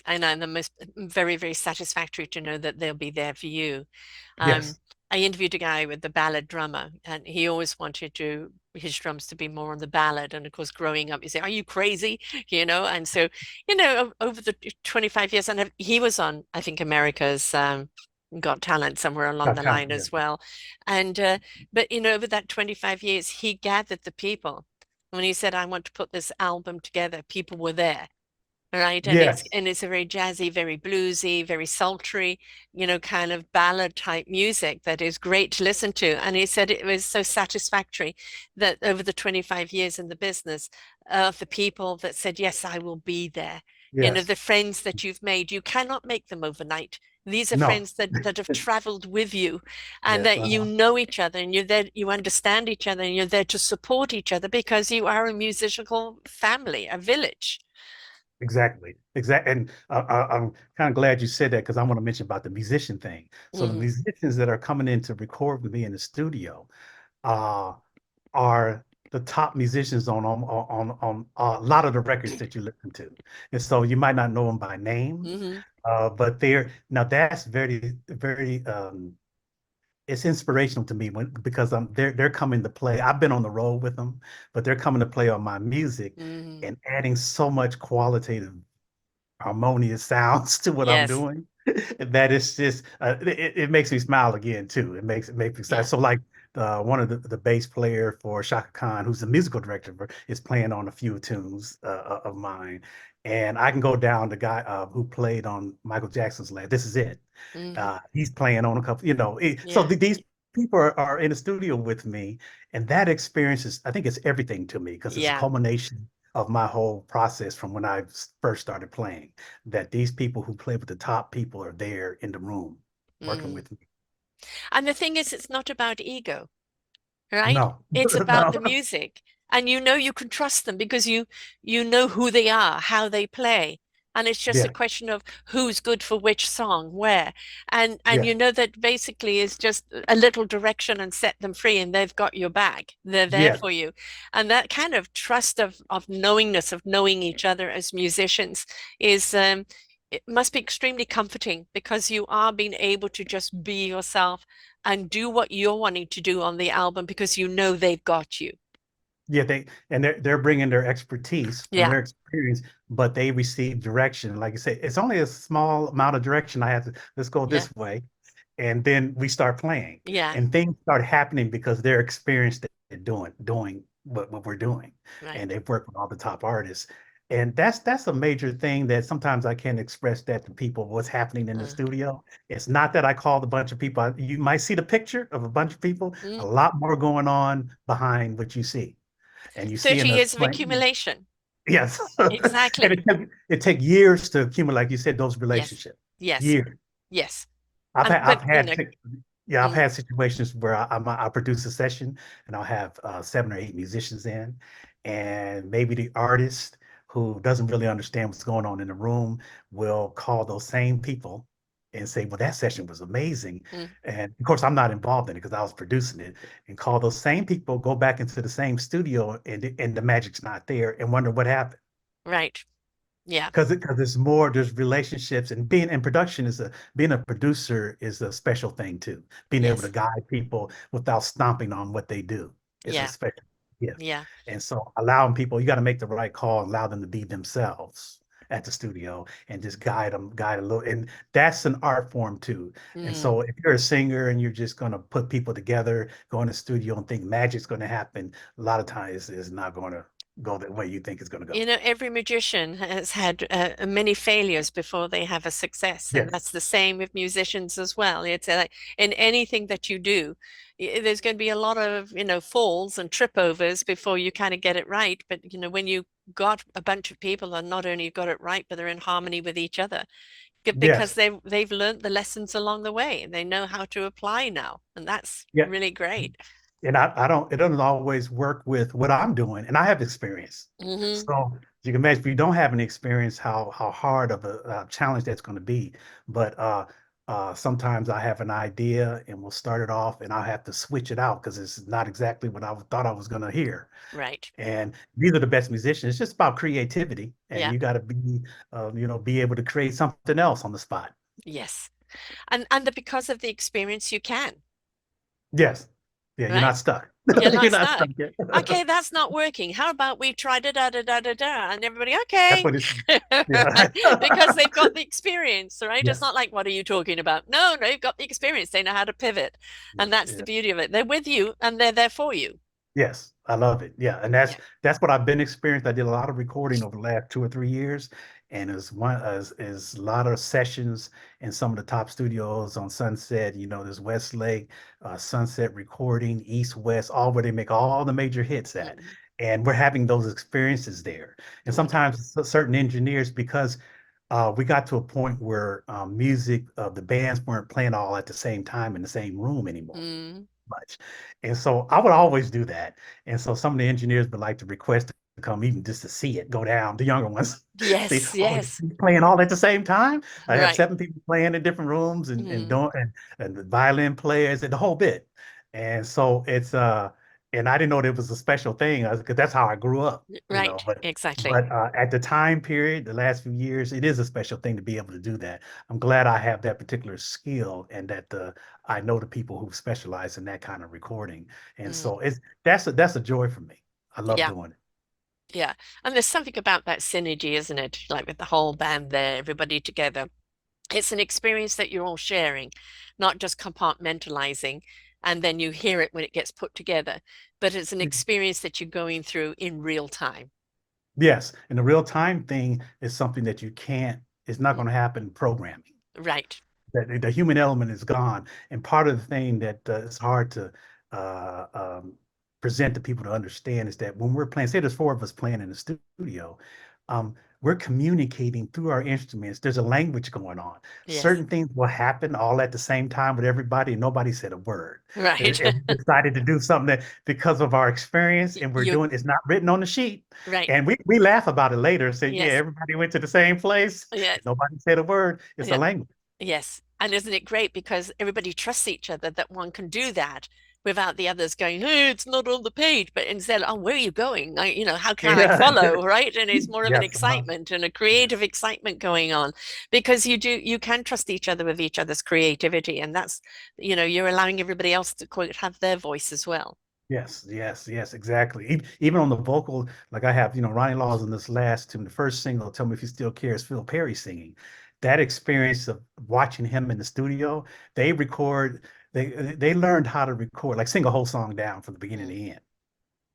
I know, and the most very, very satisfactory to know that they'll be there for you. Um, Yes. I interviewed a guy with the ballad drummer, and he always wanted his drums to be more on the ballad. And of course, growing up, you say, "Are you crazy?" And so, over the 25 years, and he was on, I think, America's Got Talent somewhere along Got the talent. line Yeah. as well. And but over that 25 years, he gathered the people. When he said, "I want to put this album together," people were there, right? And it's Yes. and it's a very jazzy, very bluesy, very sultry, kind of ballad type music that is great to listen to. And he said it was so satisfactory that over the 25 years in the business, of the people that said, "Yes, I will be there." Yes. The friends that you've made, you cannot make them overnight. These are No. friends that have traveled with you, and Yes. that you know each other, and you're there, you understand each other, and you're there to support each other because you are a musical family, a village. Exactly. Exactly. And I'm kind of glad you said that, because I want to mention about the musician thing. So the Mm. musicians that are coming in to record with me in the studio uh, are the top musicians on a lot of the records that you listen to. And so you might not know them by name, Hmm. But they're now that's very, very it's inspirational to me because they're coming to play. I've been on the road with them, but they're coming to play on my music Mm, and adding so much qualitative harmonious sounds to what I'm yes. doing that it's just it makes me smile again too. It makes me excited. Yeah. So like one of the bass player for Shaka Khan, who's the musical director, is playing on a few tunes of mine, and I can go down the guy who played on Michael Jackson's last. This is it. Hmm. He's playing on a couple, so Yeah. these people are in the studio with me, and that experience is, I think it's everything to me because it's a Yeah. culmination of my whole process from when I first started playing. That these people who play with the top people are there in the room working Mm. with me. And the thing is, it's not about ego, right? No, It's about no, the music. And you know you can trust them because you know who they are, how they play. And it's just a yeah, question of who's good for which song, where. And yeah, you know that basically is just a little direction and set them free and they've got your back. They're there yes, for you. And that kind of trust of knowingness, of knowing each other as musicians is it must be extremely comforting because you are being able to just be yourself and do what you're wanting to do on the album because you know they've got you. yeah. They're bringing their expertise from Yeah, their experience, but they receive direction. Like I say, it's only a small amount of direction I have to. Let's go yeah, this way, and then we start playing, yeah, and things start happening because they're experienced at doing what we're doing, and right. they've worked with all the top artists, and that's a major thing that sometimes I can't express that to people what's happening in the Uh, studio. It's not that I called a bunch of people. You might see the picture of a bunch of people, a mm. lot more going on behind what you see, and you see 30 in a years of accumulation. yes, and Exactly. it take years to accumulate, like you said, those Yes, relationships, yes, years. yes. I've And had but you know, yeah, I've mm, had situations where I produce a session and I'll have 7 or 8 musicians in, and maybe the artist who doesn't really understand what's going on in the room will call those same people and say, "Well, that session was amazing," mm, and of course I'm not involved in it because I was producing it, and call those same people, go back into the same studio, and the magic's not there, and wonder what happened right. Yeah. because there's more, there's relationships, and being in production is a being a producer is a special thing too. Being able to Yes. guide people without stomping on what they do is a Yeah. special gift. Yeah. And so allowing people, you got to make the right call, allow them to be themselves at the studio and just guide a little. And that's an art form too. And Mm. so if you're a singer and you're just going to put people together, go in the studio and think magic's going to happen, a lot of times it's not going to go the way you think it's going to go. You know, every magician has had many failures before they have a success, and Yes. that's the same with musicians as well. It's like in anything that you do, there's going to be a lot of, falls and trip overs before you kind of get it right. But, when you got a bunch of people and not only got it right, but they're in harmony with each other because Yes. they've learned the lessons along the way and they know how to apply now, and that's Yeah. really great. And I don't, it doesn't always work with what I'm doing. And I have experience. Hmm. So you can imagine if you don't have any experience, how hard of a challenge that's going to be. But sometimes I have an idea and we'll start it off and I'll have to switch it out because it's not exactly what I thought I was going to hear. Right. And these are the best musicians. It's just about creativity. And Yeah. you got to be able to create something else on the spot. Yes. And because of the experience you can, Yes. Yeah. You're right? not stuck. You're You're not not stuck. stuck yet. Okay, that's not working. How about we try da da da da da da and everybody That's okay? what it's, yeah. Because they've got the experience, right? It's Yes. not like what are you talking about? No, no, you've got the experience. They know how to pivot. And that's the Yeah. beauty of it. They're with you and they're there for you. Yes, I love it. Yeah, and Yeah. that's what I've been experienced. I did a lot of recording over the last 2 or 3 years, and is a lot of sessions in some of the top studios on Sunset. There's Westlake, Sunset Recording, East West, all where they make all the major hits at, Mm, and we're having those experiences there. And wonderful. sometimes certain engineers, because we got to a point where music of the bands weren't playing all at the same time in the same room anymore Mm. much. And so I would always do that. And so some of the engineers would like to request to come even just to see it go down, the younger ones. See, Yes, oh, yes. he's playing all at the same time. I have Right. 7 people playing in different rooms and Mm. doing and the violin players and the whole bit. And so and I didn't know that was a special thing because that's how I grew up, you know. Right, exactly. But at the time period, the last few years, it is a special thing to be able to do that. I'm glad I have that particular skill and that I know the people who specialize in that kind of recording, and Mm, so that's a joy for me. I love yeah, doing it. yeah. And there's something about that synergy, isn't it? Like with the whole band there, everybody together. It's an experience that you're all sharing, not just compartmentalizing, and then you hear it when it gets put together, but it's an experience that you're going through in real time. Yes, and the real time thing is something that you can't. It's not Mm, going to happen programming. right. That the human element is gone. And part of the thing that is hard to uh, um, present to people to understand is that when we're playing, say there's four of us playing in the studio, we're communicating through our instruments. There's a language going on. Yes. Certain things will happen all at the same time with everybody, and nobody said a word. Right. And we decided to do something that because of our experience, and we're You, doing it's not written on the sheet. right. And we laugh about it later and say, yeah, Yes. everybody went to the same place. Yes. Nobody said a word. It's a Yeah. language. Yes. And isn't it great because everybody trusts each other that one can do that without the others going, hey, it's not on the page, but instead, oh, where are you going? How can I Yeah. follow? Right. And it's more of an Yes. excitement and a Yeah. creative excitement going on because you can trust each other with each other's creativity. And that's, you're allowing everybody else to quote have their voice as well. Yes. Yes. Yes. Exactly. Even on the vocal, like I have, Ronnie Laws in this last tune, the first single, "Tell Me If You Still Care," is Phil Perry singing. That experience of watching him in the studio, they record, they learned how to record, like sing a whole song down from the beginning to Mm. the end.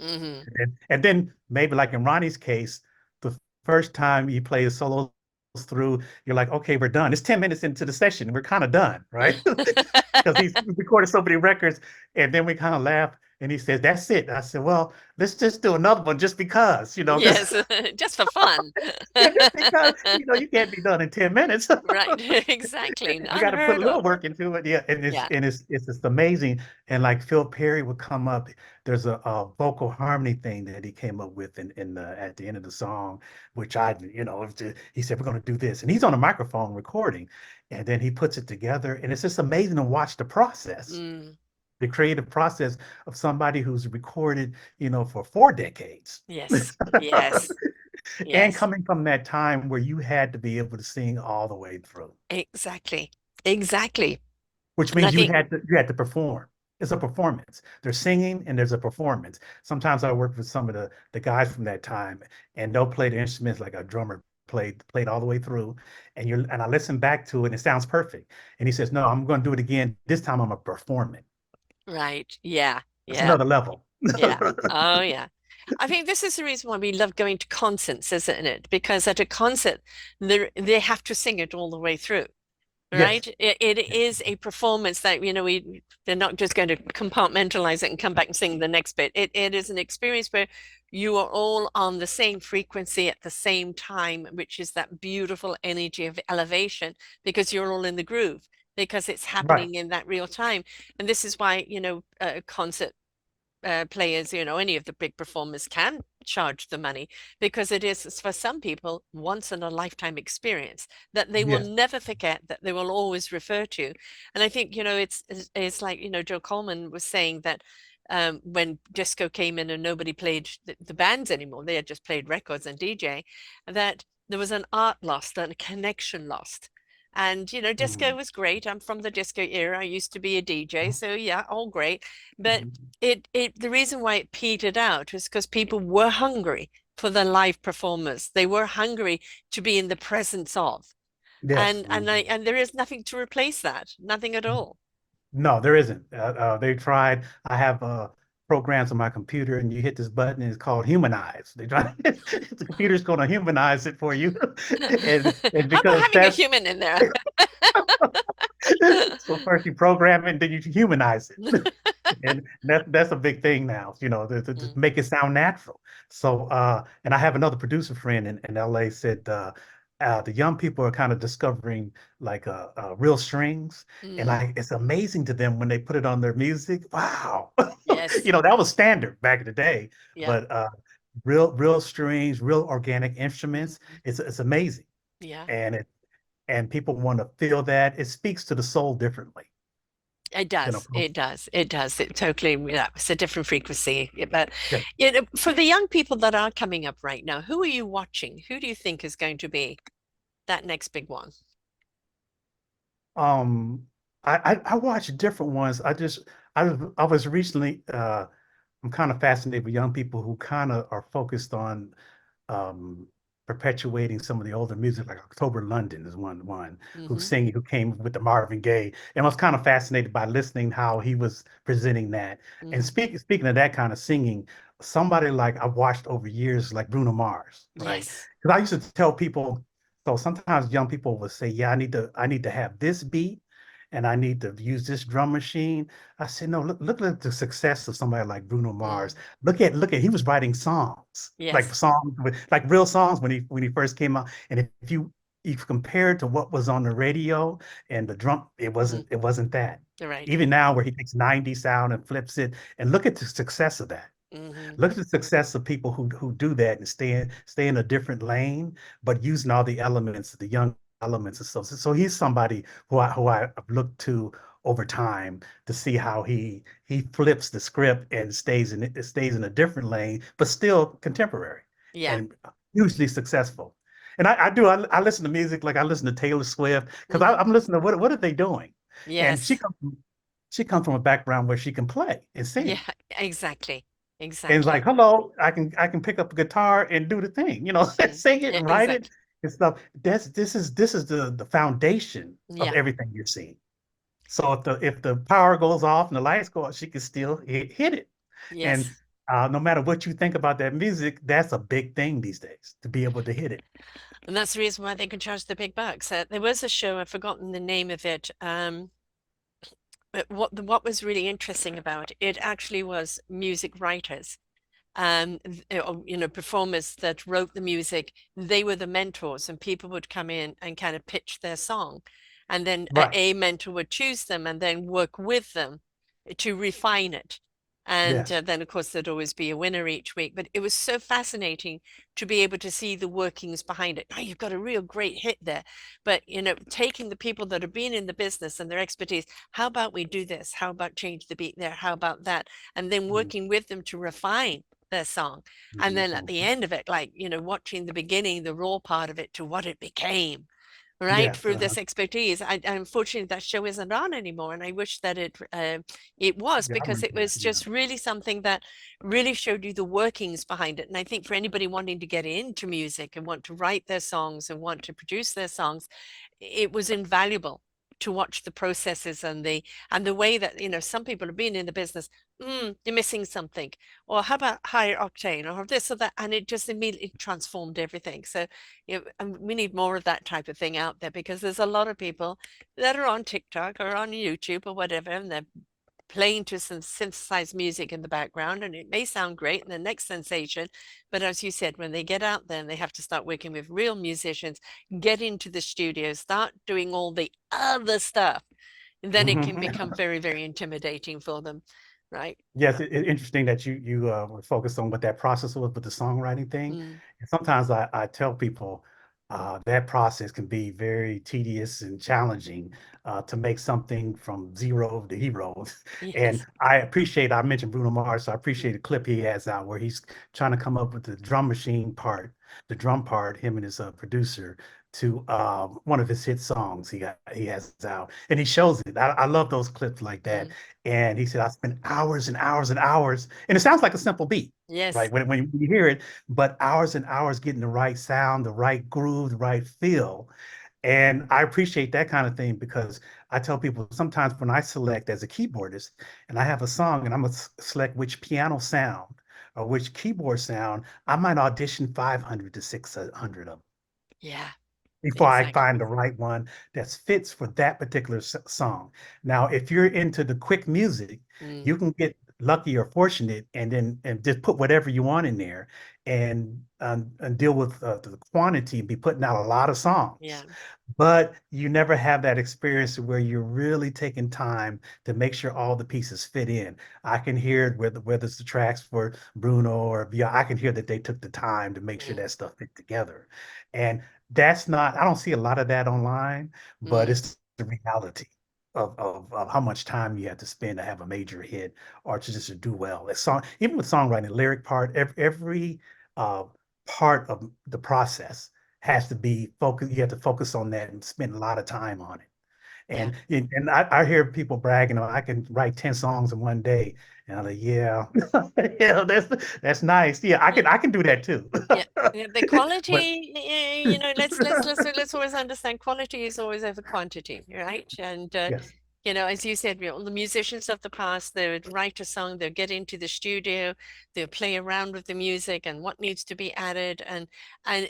Hmm. And then maybe like in Ronnie's case, the first time you play the solos through, you're like, okay, we're done. It's 10 minutes into the session. We're kind of done, right? Because he's recorded so many records. And then we kind of laugh and he says, that's it. I said, well, let's just do another one just because, Yes, just for fun. yeah, just because, you can't be done in 10 minutes. Right, exactly. We got to put a Unheard little of. work into it. Yeah, and it's Yeah. and it's just amazing. And like Phil Perry would come up. There's a vocal harmony thing that he came up with in the at the end of the song, which he said we're going to do this, and he's on a microphone recording, and then he puts it together, and it's just amazing to watch the process, Mm, the creative process of somebody who's recorded, for 4 decades. yes, yes, And yes. coming from that time where you had to be able to sing all the way through, Exactly. Exactly. which And I means you think, had to perform. It's a performance. There's singing and there's a performance. Sometimes I work with some of the guys from that time, and they'll play the instruments like a drummer played all the way through, and I listen back to it and it sounds perfect. And he says, "No, I'm going to do it again. This time I'm gonna perform it." right. Yeah. That's Yeah. another level. Yeah. Oh, yeah. I think this is the reason why we love going to concerts, isn't it? Because at a concert, they have to sing it all the way through. Right? Yes. It is a performance that, they're not just going to compartmentalize it and come back and sing the next bit. It is an experience where you are all on the same frequency at the same time, which is that beautiful energy of elevation because you're all in the groove, because it's Right. happening in that real time. And this is why, concert players, any of the big performers can charge the money because it is for some people once in a lifetime experience that they will Yes. never forget, that they will always refer to. And I think, it's like, Joe Coleman was saying that when disco came in and nobody played the bands anymore, they had just played records and DJ, that there was an art lost and a connection lost. And disco Mhm. was great. I'm from the disco era. I used to be a DJ, so yeah, all great. But Mhm. the reason why it petered out was because people were hungry for the live performers. They were hungry to be in the presence of. Yes. And there is nothing to replace that. Nothing at all. No, there isn't. They tried. I have programs on my computer, and you hit this button, and it's called Humanize. They try. The computer's going to humanize it for you, and How about because having a that's human in there? so first you program it, then you humanize it, and that's a big thing now. To Mm, make it sound natural. So, and I have another producer friend in LA said. The young people are kind of discovering like real strings, and mm, like it's amazing to them when they put it on their music. Wow, yes. that was standard back in the day, Yeah. but real strings, real organic instruments. Mm, It's amazing, yeah. and people want to feel that. It speaks to the soul differently. It than does. approach. It does. It does. It totally, yeah, it's a different frequency. But Yeah. for the young people that are coming up right now, who are you watching? Who do you think is going to be that next big one? Um, I watch different ones. I was recently I'm kind of fascinated with young people who kind of are focused on um, perpetuating some of the older music, like October London is one Hmm. who came with the Marvin Gaye, and I was kind of fascinated by listening how he was presenting that. And Hmm. speaking of that kind of singing, somebody like I've watched over years, like Bruno Mars, right? Yes. Because I used to tell people, so sometimes young people would say, "Yeah, I need to have this beat." And I need to use this drum machine. I said, no, look at the success of somebody like Bruno Mars. Mm. Look at he was writing songs, like Yes. songs with like real songs when he first came out. And if you compare it to what was on the radio and the drum, it Mm. wasn't that. You're right. Even now where he takes 90 sound and flips it, and look at the success of that. Hmm. Look at the success of people who do that and stay in a different lane, but using all the elements, the young elements and stuff. So he's somebody who I've looked to over time to see how he flips the script and stays in a different lane, but still contemporary Yeah. and hugely successful. And I listen to music like I listen to Taylor Swift because Hmm. I'm listening to what are they doing? And Yes. she comes from a background where she can play and Yeah, sing. exactly. And it's like, Exactly. hello, I can pick up a guitar and do the thing, Mm. sing it and write it Exactly. and stuff. This is the foundation of Yeah. everything you're seeing. So if the power goes off and the lights go off, she can still hit it. And Yes. no matter what you think about that music, that's a big thing these days to be able to hit it. And that's the reason why they can charge the big bucks. There was a show, I've forgotten the name of it. But what was really interesting about it, it actually was music writers, performers that wrote the music. They were the mentors, and people would come in and kind of pitch their song, and then Right. a mentor would choose them and then work with them to refine it. And Yes. then, of course, there'd always be a winner each week. But it was so fascinating to be able to see the workings behind it. Oh, you've got a real great hit there. But, taking the people that have been in the business and their expertise, how about we do this? How about change the beat there? How about that? And then Mhm. working with them to refine their song. And then at the Mhm. end of it, like, watching the beginning, the raw part of it to what it became, right? Yes. For this expertise. Unfortunately, that show isn't on anymore. And I wish that it was, Yeah, I because remember it that. was Yeah. just really something that really showed you the workings behind it. And I think for anybody wanting to get into music and want to write their songs and want to produce their songs, it was invaluable to watch the processes and the way that some people have been in the business. You're missing something, or how about higher octane, or this or that, and it just immediately transformed everything. So and we need more of that type of thing out there, because there's a lot of people that are on TikTok or on YouTube or whatever, and they're playing to some synthesized music in the background, and it may sound great in the next sensation, but as you said, when they get out there and they have to start working with real musicians, get into the studio, start doing all the other stuff, then it can Mhm. become very, very intimidating for them, right? Yes, interesting that you were focused on what that process was with the songwriting thing. Mm, And sometimes I tell people that process can be very tedious and challenging to make something from zero to heroes. And yes. I mentioned Bruno Mars, so I appreciate Mm, the clip he has out where he's trying to come up with the drum machine part, the drum part, him and his producer to one of his hit songs he has out, and he shows it. I love those clips like that. mm, And he said, I spent hours and hours and hours. And it sounds like a simple beat, right? yes. When you hear it, but hours and hours getting the right sound, the right groove, the right feel. And I appreciate that kind of thing because I tell people sometimes when I select as a keyboardist and I have a song and I'm going to select which piano sound or which keyboard sound, I might audition 500 to 600 of them Yeah, before I exactly. find the right one that fits for that particular song. Now, if you're into the quick music, Mm, you can get lucky or fortunate and just put whatever you want in there and deal with the quantity and be putting out a lot of yeah. songs. But you never have that experience where you're really taking time to make sure all the pieces fit in. I can hear it whether it's the tracks for Bruno or I can hear that they took the time to make sure Mm, that stuff fit together. And that's not, I don't see a lot of that online, but mm. it's the reality of how much time you have to spend to have a major hit or to just to do well. It's song, even with songwriting, the lyric part, every uh, part of the process has to be focused. You have to focus on that and spend a lot of time on it. Yeah. And I hear people bragging, oh, I can write 10 songs in one day. And I'm like, yeah, yeah, that's nice. Yeah, I can do that too. Yeah, yeah, the But quality, you know, let's always understand quality is always over quantity, right? And yes. you know, as you said, you know, the musicians of the past, they would write a song, they'll get into the studio, they'll play around with the music and what needs to be added, and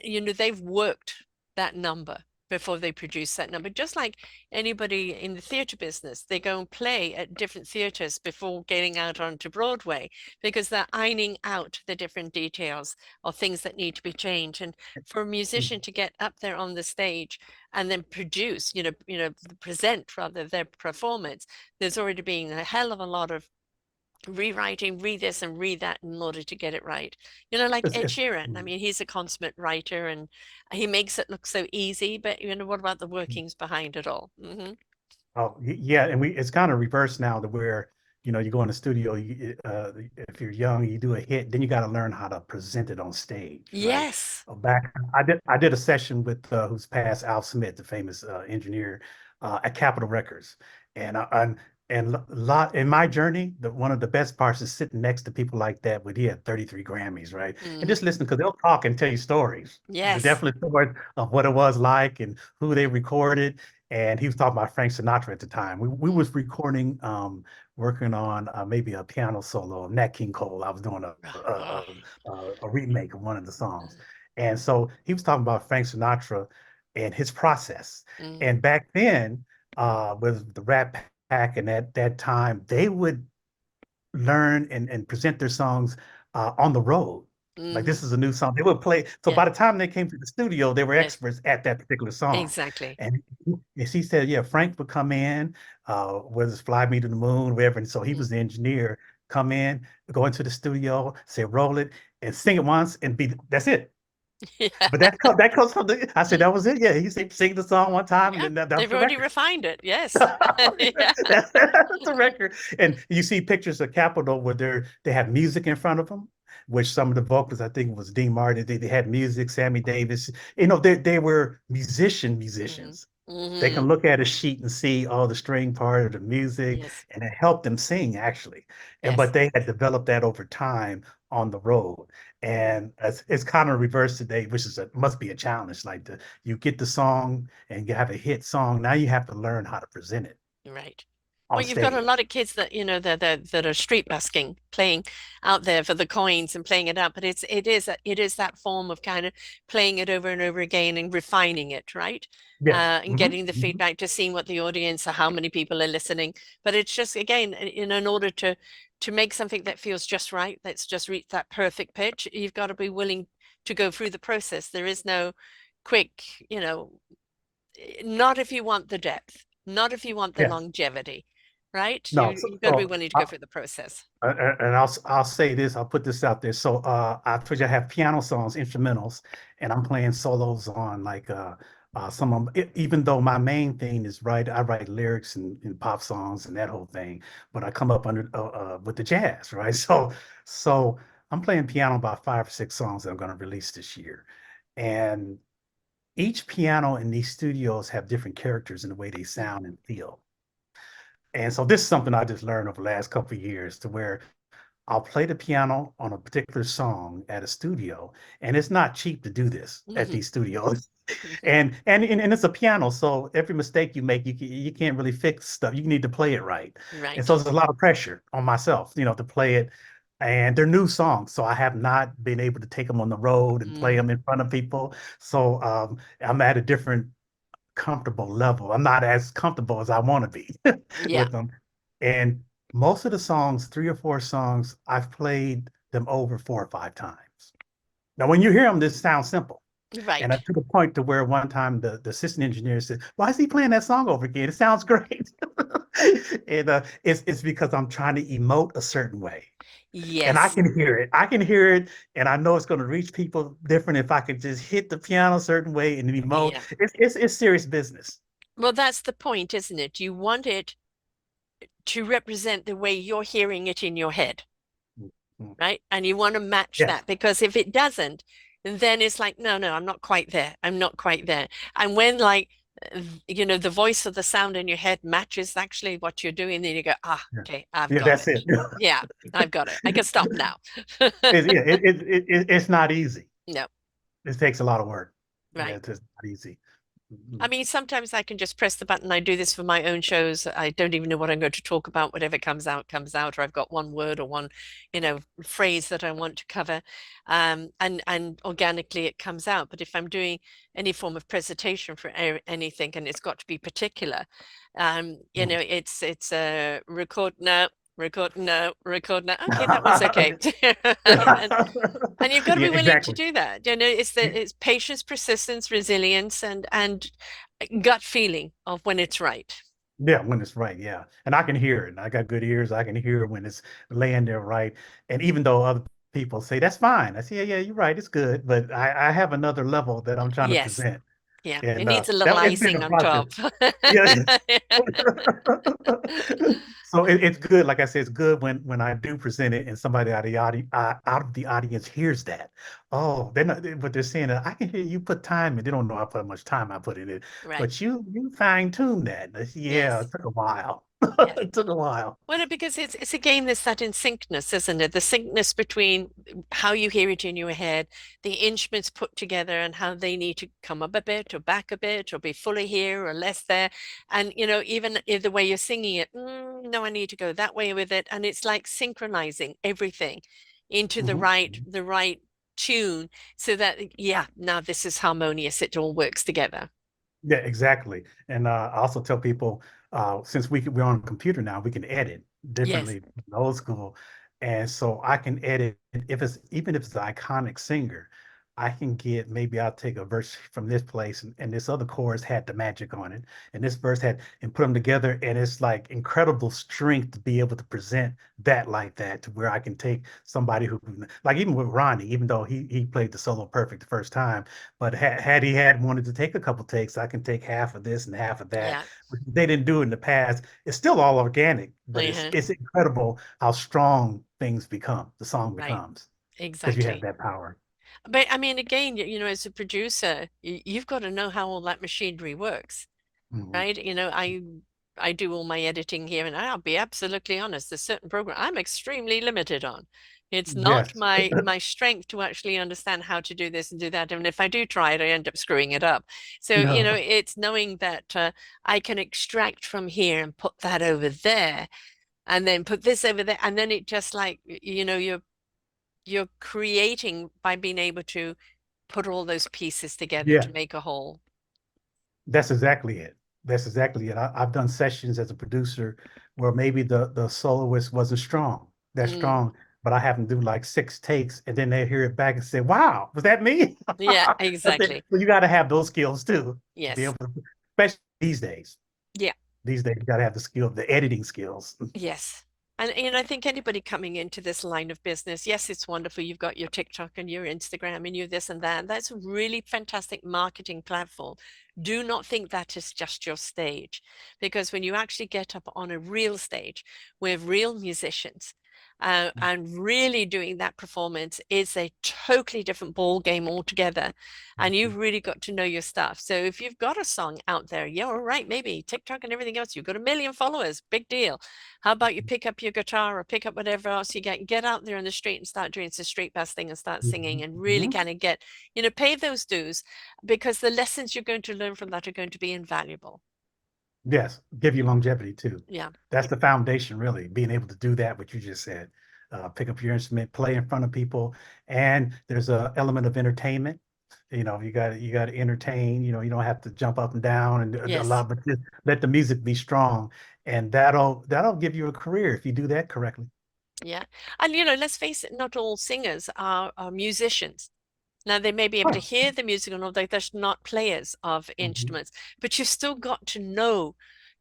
you know, they've worked that number before they produce that number. Just like anybody in the theater business, they go and play at different theaters before getting out onto Broadway because they're ironing out the different details or things that need to be changed. And for a musician to get up there on the stage and then produce, present rather their performance, there's already been a hell of a lot of rewriting, read this and read that in order to get it right. You know, like Ed It's, Sheeran. I mean, he's a consummate writer and he makes it look so easy, but you know, what about the workings behind it all? oh, yeah, and it's kind of reversed now to where, you go in the studio, if you're young, you do a hit, then you got to learn how to present it on stage, right? Yes. Back, I did a session with who's passed, Al Smith, the famous engineer at Capitol Records, and lot in my journey, one of the best parts is sitting next to people like that, where he had 33 Grammys, right? And Mm. just listen because they'll talk and tell you stories, the Yes. definite stories of what it was like and who they recorded, and he was talking about Frank Sinatra at the time. We Mm. was recording, working on maybe a piano solo of Nat King Cole. I was doing Oh. a remake of one of the songs, Mm. and so he was talking about Frank Sinatra and his process. Mm. And back then, with the Rat Pack and that time, they would learn and present their songs on the road. Like Mm-hmm. this is a new song. They would play. So Yeah. by the time they came to the studio, they were Yes. experts at that particular song. Exactly. And she said, yeah, Frank would come in, whether it's Fly Me to the Moon, whatever. And so he Mm. was the engineer, come in, go into the studio, say, roll it, and sing it once and that's it. Yeah. But that comes from I said, that was it. Yeah. He said, sing the song one time, and Yeah. then that was They've the already record. refined it. Yes. Yeah. That's a record. And you see pictures of Capitol where they have music in front of them, which some of the vocalists, I think it was Dean Martin, they had music, Sammy Davis. They were Mm-hmm. musicians. They Mm-hmm. can look at a sheet and see all the string part of the music, Yes. and it helped them sing actually. And Yes. but they had developed that over time on the road. Mm. And it's kind of reversed today, which must be a challenge. You get the song and you have a hit song. Now you have to learn how to present it Right. on Well, you've got a lot stage. of kids that, you know, that are street busking, playing out there for the coins and playing it out, but it is that form of kind of playing it over and over again and refining it, right? Yes. And getting the feedback to seeing what the audience or how many people are listening. But it's just again, in order to make something that feels just right, that's just reached that perfect pitch, you've got to be willing to go through the process. There is no quick, not if you want the depth, not if you want the Yes. longevity, right? No. You've got to be willing to go through the process. And I'll say this. I'll put this out there. So I told you I have piano songs, instrumentals, and I'm playing solos on some of them. Even though my main thing is I write lyrics and pop songs and that whole thing, but I come up under with the jazz, right? So I'm playing piano about 5 or 6 songs that I'm going to release this year, and each piano in these studios have different characters in the way they Mm. sound and feel. And so this is something I just learned over the last couple of years to where I'll play the piano on a particular song at a studio, and it's not cheap to do this at Mhm. these studios. Mhm. And it's a piano, so every mistake you make, you can't really fix stuff. You need to play it right, and Right. so there's a lot of pressure on myself, to play it. And they're new songs, so I have not been able to take them on the road and play Mm. them in front of people. So I'm at a different comfortable level. I'm not as comfortable as I want to be Yeah. with them. And most of the songs, 3 or 4 songs, I've played them over 4 or 5 times. Now, when you hear them, this sounds simple. And Right. to the point to where one time the assistant engineer said, "Why is he playing that song over again? It sounds great." And it's because I'm trying to emote a certain way. And I Yes. can hear it. I can hear it, and I know it's going to reach people different if I can just hit the piano a certain way and emote. Yeah. It's serious business. Well, that's the point, isn't it? You want it to represent the way you're hearing it in your head, Mhm. right? And you want to match Yes. that, because if it doesn't, then it's like, no, no, I'm not quite there. I'm not quite there. And when like the voice of the sound in your head matches actually what you're doing, then you go, ah, Yeah. okay, I've Yeah, got that's it. it. Yeah, I've got it. I can stop now. Yeah, it's not easy. No, It takes a lot of work. Yeah, right. it's just not easy. I Mhm. mean, sometimes I can just press the button. I do this for my own shows. I don't even know what I'm going to talk about. Whatever comes out, or I've got one word or one, phrase that I want to cover, and organically it comes out. But if I'm doing any form of presentation for anything, and it's got to be particular, Mhm. it's a record no, record no. Okay, that one's okay. And and you've got to Yeah, be willing to exactly. do that. It's patience, persistence, resilience, and gut feeling of when it's right. Yeah, when it's right, yeah. And I can hear it. I got good ears. I can hear it when it's laying there right. And even though other people say that's fine, I say, yeah, yeah, you're right, it's good. But I have another level that I'm trying to Yes. present. Yeah. It And needs a little that it's been icing a on process. top. Yeah. So it's good. Like I said, it's good when I do present it and somebody out of the audience hears that. Oh, they're not, but they're saying that I can hear you put time in. They don't know how much time I put in it, Right. but you fine tuned that. Yeah, Yes. it took a while. Yes. It took a while. Well, because it's again there's that in syncness, isn't it? The syncness between how you hear it in your head, the instruments put together, and how they need to come up a bit or back a bit or be fully here or less there. And even if the way you're singing it, no, I need to go that way with it. And it's like synchronizing everything into the Mhm. right tune, so that yeah, now this is harmonious. It all works together. Yeah, exactly. And I also tell people, since we're on a computer now, we can edit Yes. differently than old school. And so I can edit if it's even if it's an iconic singer, I can get maybe I'll take a verse from this place and this other chorus had the magic on it, and this verse had and put them together, and it's like incredible strength to be able to present that like that to where I can take somebody who like even with Ronnie, even though he played the solo perfect the first time, but had he had wanted to take a couple takes, I can take half of this and half of that. Yeah. They didn't do it in the past. It's still all organic, but it's Uh-huh. it's incredible how strong things become, the song Right. becomes, because you have Exactly. that power. But I mean, again, as a producer, you've got to know how all that machinery works, Mhm. right? I do all my editing here, and I'll be absolutely honest, there's certain program I'm extremely limited on. It's not Yes. my strength to actually understand how to do this and do that. And if I do try it, I end up screwing it up. So, No. it's knowing that I can extract from here and put that over there, and then put this over there, and then it just like, you're creating by being able to put all those pieces together Yeah. to make a whole. That's exactly it. That's exactly it. I've done sessions as a producer where maybe the soloist wasn't that Mm, strong, but I have them do like six takes, and then they hear it back and say, "Wow, was that me?" yeah, I think exactly. well, you got to have those skills too to be Yes. able to, especially these days. Yeah. These days, you got to have the skill, the editing skills. Yes. And I think anybody coming into this line of business, yes, it's wonderful. You've got your TikTok and your Instagram and your this and that. That's a really fantastic marketing platform. Do not think that is just your stage, because when you actually get up on a real stage with real musicians, and really doing that performance is a totally different ball game altogether. And you've really got to know your stuff. So if you've got a song out there, yeah, all right, maybe TikTok and everything else, you've got 1 million followers, big deal. How about you pick up your guitar or pick up whatever else you get out there on the street and start doing some street bass thing and start singing and really Mhm. kind of get, pay those dues, because the lessons you're going to learn from that are going to be invaluable. Yes, give you longevity too. Yeah. That's the foundation, really, being able to do that, what you just said. Pick up your instrument, play in front of people, and there's a element of entertainment. You got to entertain. You don't have to jump up and down and a Yes. lot, but just let the music be strong, and that'll give you a career if you do that correctly. Yeah. And let's face it, not all singers are musicians. Now they may be able to Right. hear the music and all that. They're not players of Mhm. instruments, but you've still got to know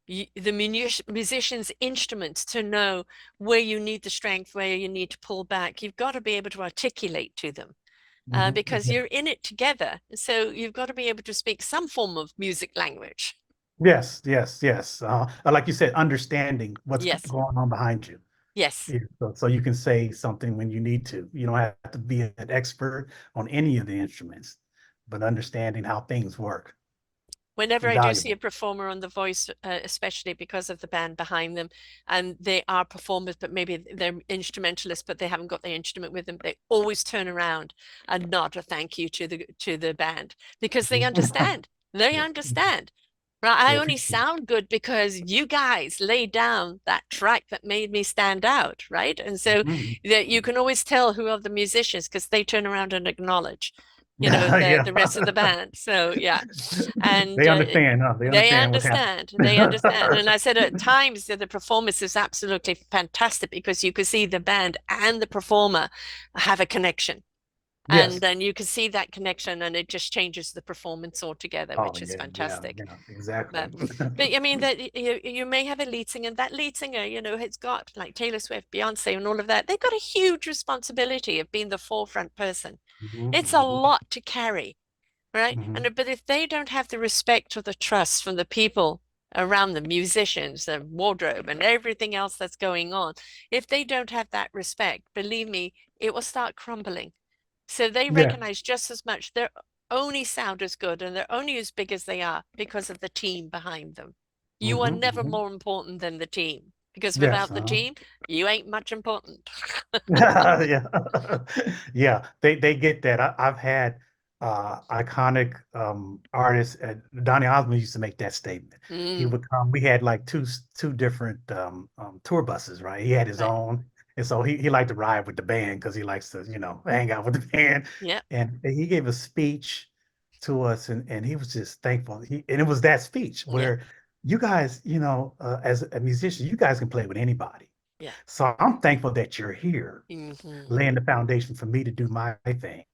the musician's instruments to know where you need the strength, where you need to pull back. You've got to be able to articulate to them, because Mhm. you're in it together. So you've got to be able to speak some form of music language. Yes, yes, yes. Like you said, understanding what's Yes, going on behind you. yes. Yeah, so you can say something when you need to. You don't have to be an expert on any of the instruments, but understanding how things work. Whenever I do see a Invaluable. performer on The Voice, especially because of the band behind them, and they are performers, but maybe they're instrumentalists, but they haven't got the instrument with them, they always turn around and nod a thank you to the band because they Mhm. understand. They Yeah. understand. Right, I Yeah. only sound good because you guys laid down that track that made me stand out, right? And so Mhm. that you can always tell who are the musicians because they turn around and acknowledge, Yeah. the rest of the band. So yeah, and They understand, huh? They they understand what's understand. happening. They understand. And I said at times that the performance is absolutely fantastic because you could see the band and the performer have a connection. And Yes. then you can see that connection and it just changes the performance altogether, Oh, which is yeah, yeah, fantastic. yeah, exactly. But I mean that you may have a lead singer, and that lead singer, it's got like Taylor Swift, Beyonce, and all of that. They've got a huge responsibility of being the forefront person. It's a Mhm, lot to carry, right? mhm, And but if they don't have the respect or the trust from the people around the musicians, the wardrobe, and everything else that's going on, if they don't have that respect, believe me, it will start crumbling. So they mhm. Yeah. recognize just as much their only sound as good and they're only as big as they are because of the team behind them. You are Mhm, never mhm. more important than the team because Yes. without the team, you ain't much important. Yeah. Yeah, they get that. I've had iconic artists. Donny Osmond used to make that statement. He Mm, would come. We had like two different tour buses, right? He had his right. own, and so he liked to ride with the band because he likes to, hang out with the band. Yeah. And he gave a speech to us, and he was just thankful. And it was that speech Yeah. where you guys, as a musician, you guys can play with anybody. Yeah. So I'm thankful that you're here, Hmm. laying the foundation for me to do my thing.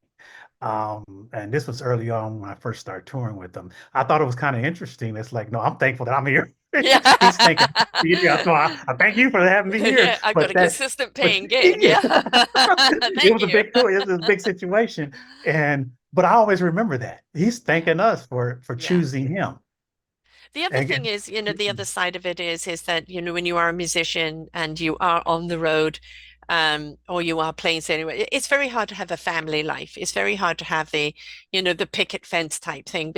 And this was early on when I first started touring with them. I thought it was kind of interesting. It's like, no, I'm thankful that I'm here. Yeah. He's thinking, yeah, so I thank you for having me here. Yeah. I got But a consistent but paying gig. yeah, Yeah. it Thank was a you. big tour. It was a big situation. But I always remember that. He's Yeah. thanking us for Yeah. choosing him. The other thing And is, the other side of it is that, when you are a musician and you are on the road, or you are playing so anyway, it's very hard to have a family life. It's very hard to have the picket fence type thing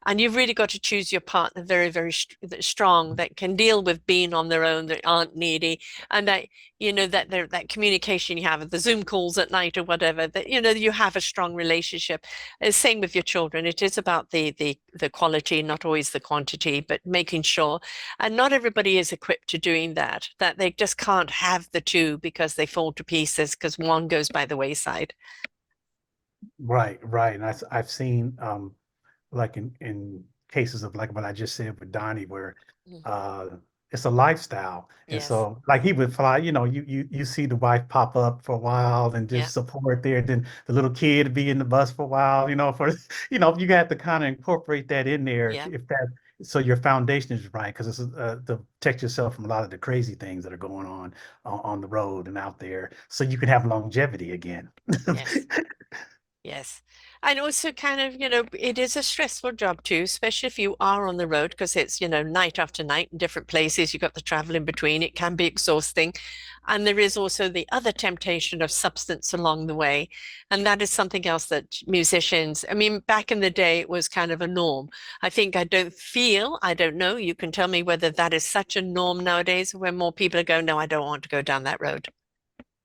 and you've really got to choose your partner very, very strong that can deal with being on their own, that aren't needy, and that, that communication you have, the Zoom calls at night or whatever, that, you have a strong relationship. Same with your children. It is about the quality, not always the quantity, but making sure. And not everybody is equipped to doing that. That they just can't have the two because they fall to pieces because one goes by the wayside. right, right. And I've seen like in cases of like what I just said with Donnie, where Mm. uh it's a lifestyle. And Yes. so like he would fly, you see the wife pop up for a while and Yeah. just support there. Then the little kid be in the bus for a while, for you have to kind of incorporate that in there Yeah. if that so your foundation is right because it's to protect yourself from a lot of the crazy things that are going on the road and out there so you can have longevity again. Yes. Yes. And also kind of, it is a stressful job too, especially if you are on the road because it's, night after night in different places. You've got the travel in between. It can be exhausting. And there is also the other temptation of substance along the way. And that is something else that musicians, I mean, back in the day, it was kind of a norm. I don't know, you can tell me whether that is such a norm nowadays when more people are going, no, I don't want to go down that road.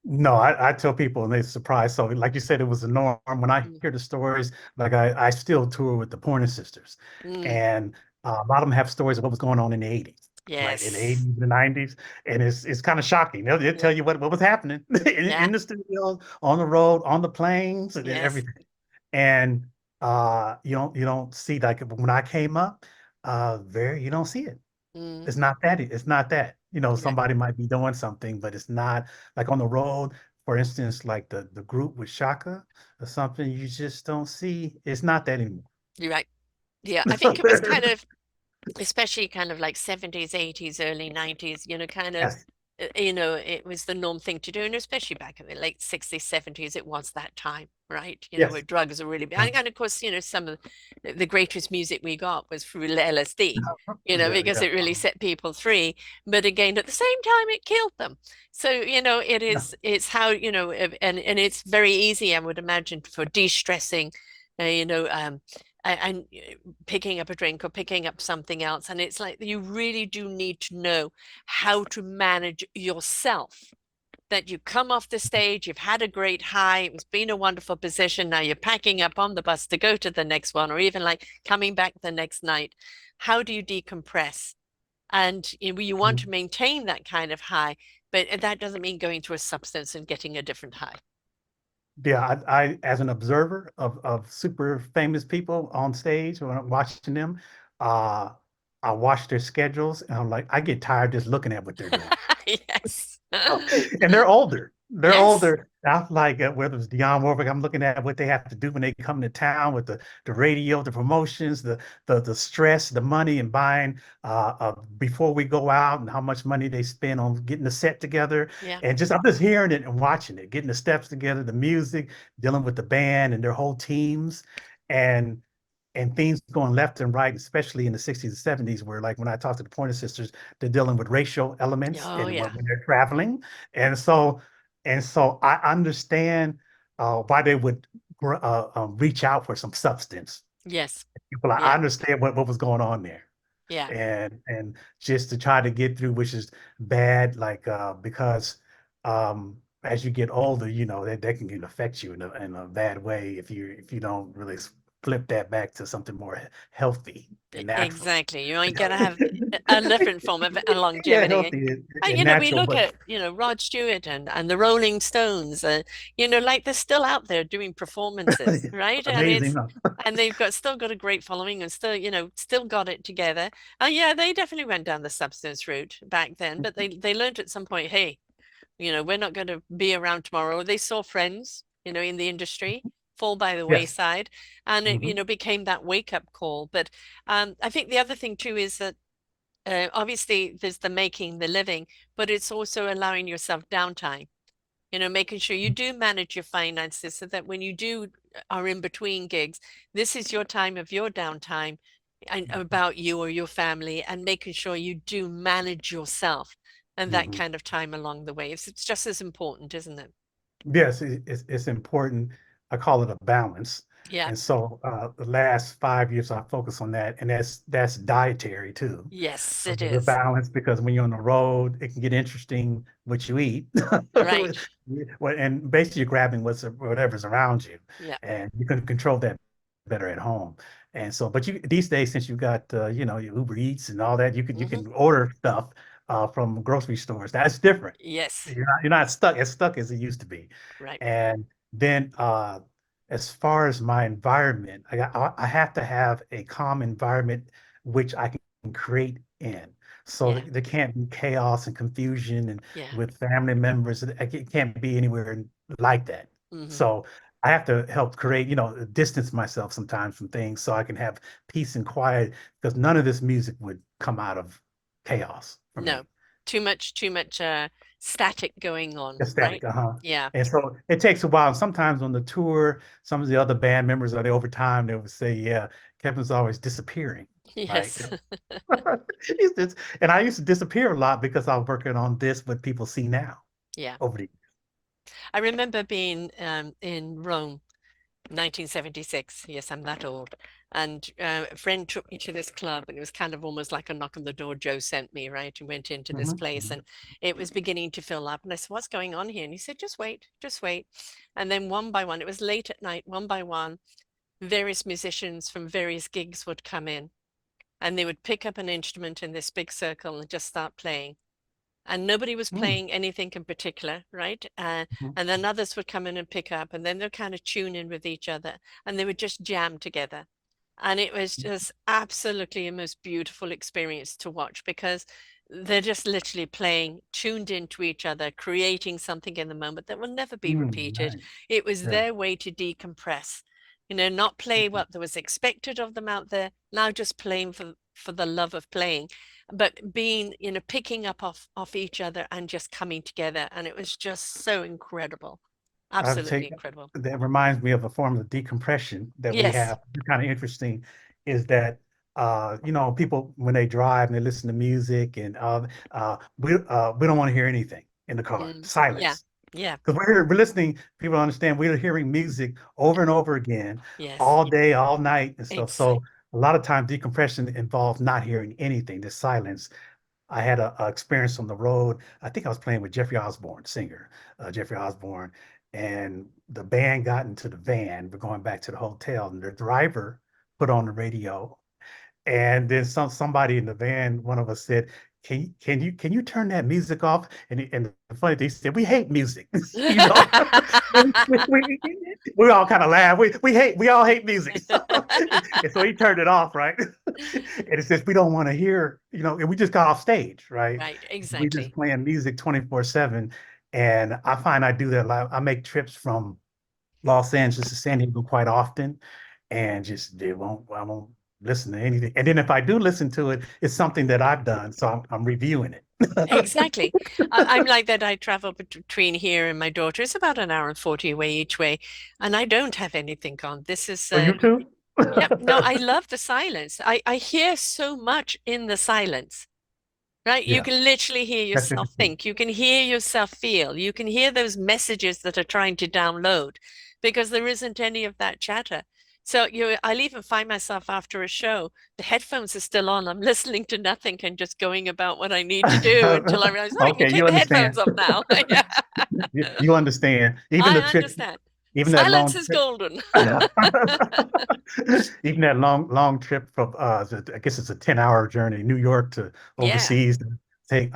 No, I tell people and they're surprised. So, like you said, it was a norm. When I Mm. hear the stories, like I still tour with the Pointer Sisters, Mm. and a lot of them have stories of what was going on in the 80s, right? In the Yes. 80s, the 90s, and it's kind of shocking. They'll Yeah. tell you what was happening Yeah. in the studios, on the road, on the planes, and Yes. everything. And you don't see like when I came up, very you don't see it. Mm. It's not that. It's not that. Right. Somebody might be doing something, but it's not like on the road, for instance, like the group with Shaka or something, you just don't see. It's not that anymore. You're right. Yeah, I think it was kind of, especially kind of like 70s, 80s, early 90s, kind of Yes. you know, it was the norm thing to do, and especially back in the late 60s, 70s, it was that time, right? You know, where Yes. drugs are really big. Uh, And of course, you know, some of the greatest music we got was through LSD, you know, yeah, because yeah, it really set people free. But again, at the same time, it killed them. So, you know, yeah. it's how, you know, and it's very easy, I would imagine, for de-stressing, you know, and picking up a drink or picking up something else. And it's like you really do need to know how to manage yourself. That you come off the stage, you've had a great high, it's been a wonderful position. Now you're packing up on the bus to go to the next one, or even like coming back the next night. How do you decompress? And you want to Mhm. maintain that kind of high, but that doesn't mean going to a substance and getting a different high. Yeah, I as an observer of super famous people on stage when I'm watching them, uh, I watch their schedules and I'm like, I get tired just looking at what they're doing. Yes. And they're older. They're Yes. older. I'm like, whether it's Dionne Warwick, I'm looking at what they have to do when they come to town with the radio, the promotions, the stress, the money, and buying before we go out, and how much money they spend on getting the set together. Yeah. And just I'm just hearing it and watching it, getting the steps together, the music, dealing with the band and their whole teams, and things going left and right, especially in the 60s and 70s, where like when I talk to the Pointer Sisters, they're dealing with racial elements Oh, and yeah. when they're traveling. And so I understand why they would reach out for some substance. Yes. People, I Yeah. understand what was going on there. Yeah. And just to try to get through, which is bad, like because as you get older, you know, that can affect you in a bad way if you don't really flip that back to something more healthy and natural. Exactly. You got to have a different form of a Yeah, longevity. healthy And, and you know, we natural, look but at, you know, Rod Stewart and the Rolling Stones, you know, like they're still out there doing performances, right? And amazing. it's, Huh? and they've got still got a great following and still, you know, still got it together. And yeah, they definitely went down the substance route back then, but they learned at some point, hey, you know, we're not going to be around tomorrow. They saw friends, you know, in the industry fall by the Yes. wayside, and it, you Hmm. know, became that wake up call. But I think the other thing too is that obviously there's the making, the living, but it's also allowing yourself downtime. You know, making sure you do manage your finances so that when you do are in between gigs, this is your time of your downtime and about you or your family, and making sure you do manage yourself and that Hmm. kind of time along the way. It's just as important, isn't it? Yes, it's important. I call it a balance. Yeah. And so the last 5 years I focus on that, and that's dietary too. Yes, So it there's a is. balance because when you're on the road, it can get interesting what you eat. Right. And basically you're grabbing whatever's around you, Yeah. and you can control that better at home. And so, but you these days, since you've got your Uber Eats and all that, you Hmm. can order stuff from grocery stores. That's different. Yes. You're not stuck as it used to be. Right. And then as far as my environment, I have to have a calm environment which I can create in. So Yeah. there can't be chaos and confusion and Yeah. with family members. It can't be anywhere like that. Hmm. So I have to help create, distance myself sometimes from things so I can have peace and quiet because none of this music would come out of chaos for No. me. Too much static going on, Ecstatic, right? uh-huh. Yeah. And so it takes a while. And sometimes on the tour, some of the other band members are there over time, they would say, yeah, Kevin's always disappearing, right? Yes. And I used to disappear a lot because I was working on this, what people see now Yeah. over the I remember being in Rome, 1976. Yes, I'm that old. And a friend took me to this club, and it was kind of almost like a knock on the door. Joe sent me, right? And went into this Mhm, place, mhm, and it was beginning to fill up. And I said, "What's going on here?" And he said, "Just wait, just wait." And then one by one, it was late at night, one by one, various musicians from various gigs would come in, and they would pick up an instrument in this big circle and just start playing, and nobody was mm, playing anything in particular, right? mhm, And then others would come in and pick up, and then they'll kind of tune in with each other, and they would just jam together. And it was just absolutely a most beautiful experience to watch because they're just literally playing, tuned into each other, creating something in the moment that will never be repeated. nice. It was Yeah. their way to decompress, you know, not play what was expected of them out there, now just playing for the love of playing, but being, picking up off each other and just coming together. And it was just so incredible. I would Absolutely say incredible. that reminds me of a form of decompression that we Yes. have. Kind of interesting is that people when they drive and they listen to music and we don't want to hear anything in the car. Yeah. Silence. Yeah. Because we're listening, people understand we're hearing music over and over again, Yes. all day, all night, and stuff. Exactly. So a lot of times decompression involves not hearing anything, the silence. I had a experience on the road. I think I was playing with Jeffrey Osborne, singer, Jeffrey Osborne, and the band got into the van. We're going back to the hotel, and the driver put on the radio, and then somebody in the van, one of us said, "Can you turn that music off?" And the funny thing, he said, "We hate music," you know. we all kind of laugh. We all hate music, and so he turned it off, right? And it says we don't want to hear, and we just got off stage, right? Right. We just Exactly. playing music 24/7, and I find I do that a lot. I make trips from Los Angeles to San Diego quite often, and just I won't listen to anything. And then if I do listen to it, it's something that I've done, so I'm reviewing it. Exactly. I'm like that. I travel between here and my daughter. It's about an hour and 40 away each way, and I don't have anything on. This is For you too? yep. No, I love the silence. I hear so much in the silence. Right? You Yeah, can literally hear that's yourself interesting. think. You can hear yourself feel. You can hear those messages that are trying to download because there isn't any of that chatter. So I'll even find myself after a show, the headphones are still on. I'm listening to nothing and just going about what I need to do until I realize, oh, I can Okay, take you the headphones understand. off now. Yeah, You understand. Even I the trip, understand. even that Silence long is trip, golden. even that long trip from I guess it's a 10-hour journey, New York to Yeah, overseas. Take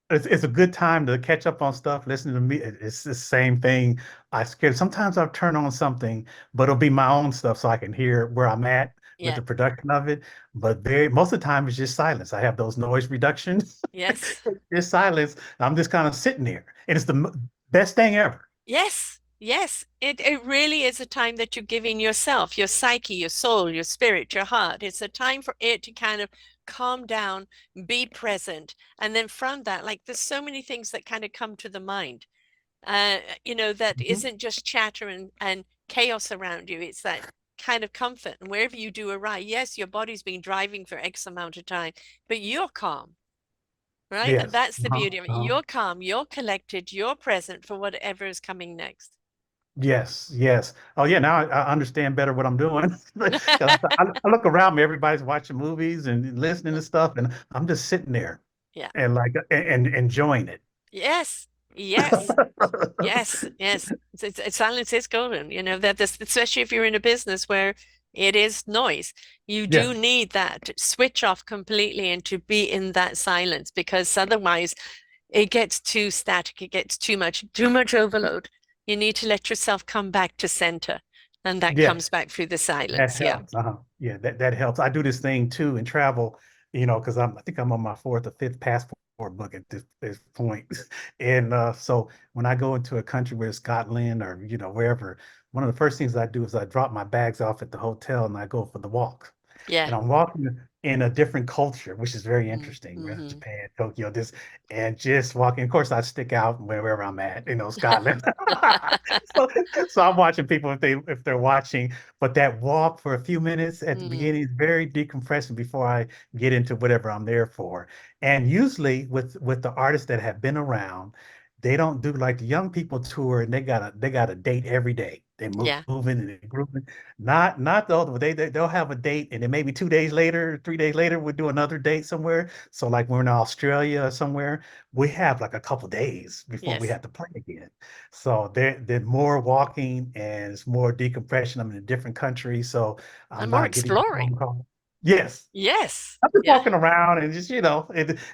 it's a good time to catch up on stuff, listen to me. It's the same thing. I scared sometimes I'll turn on something, but it'll be my own stuff so I can hear where I'm at with yeah, the production of it. But very most of the time it's just silence. I have those noise reductions. yes. It's silence. I'm just kind of sitting there. And it's the best thing ever. Yes, yes. It really is a time that you're giving yourself, your psyche, your soul, your spirit, your heart. It's a time for it to kind of calm down, be present. And then from that, like there's so many things that kind of come to the mind. That Mhm. isn't just chatter and chaos around you. It's that kind of comfort. And wherever you do arrive, yes, your body's been driving for X amount of time, but you're calm, right? And Yes. that's the beauty of it. You're calm, you're collected, you're present for whatever is coming next. Yes, yes. Oh, yeah. Now I understand better what I'm doing. 'Cause I look around me, everybody's watching movies and listening to stuff, and I'm just sitting there Yeah. and like and enjoying it. Yes. Yes. Yes. Yes. Silence is golden. That this, especially if you're in a business where it is noise, you do Yes, need that to switch off completely and to be in that silence because otherwise it gets too static. It gets too much overload. You need to let yourself come back to center, and that comes yes. back through the That silence. Yeah. helps. Yeah, that helps. I do this thing too in travel, because I think I'm on my fourth or fifth passport book at this point. And so when I go into a country where it's Scotland or wherever, one of the first things I do is I drop my bags off at the hotel and I go for the walk. Yeah. And I'm walking in a different culture, which is very interesting. Right? Mm-hmm. Japan, Tokyo, this, and just walking. Of course, I stick out wherever I'm at, Scotland. so, so I'm watching people if they're watching, but that walk for a few minutes at the Mm, beginning is very decompressing before I get into whatever I'm there for. And usually with the artists that have been around, they don't do like the young people tour and they got a date every day. They yeah. moving and they're grooving. Not the other. They'll have a date, and then maybe 2 days later, 3 days later, we'll do another date somewhere. So like we're in Australia or somewhere, we have like a couple days before we Yes. have to play again. So they're more walking and it's more decompression. I'm in a different country, so I'm And more not getting exploring. phone calls. Yes, Yes. I'm just Yeah. walking around and just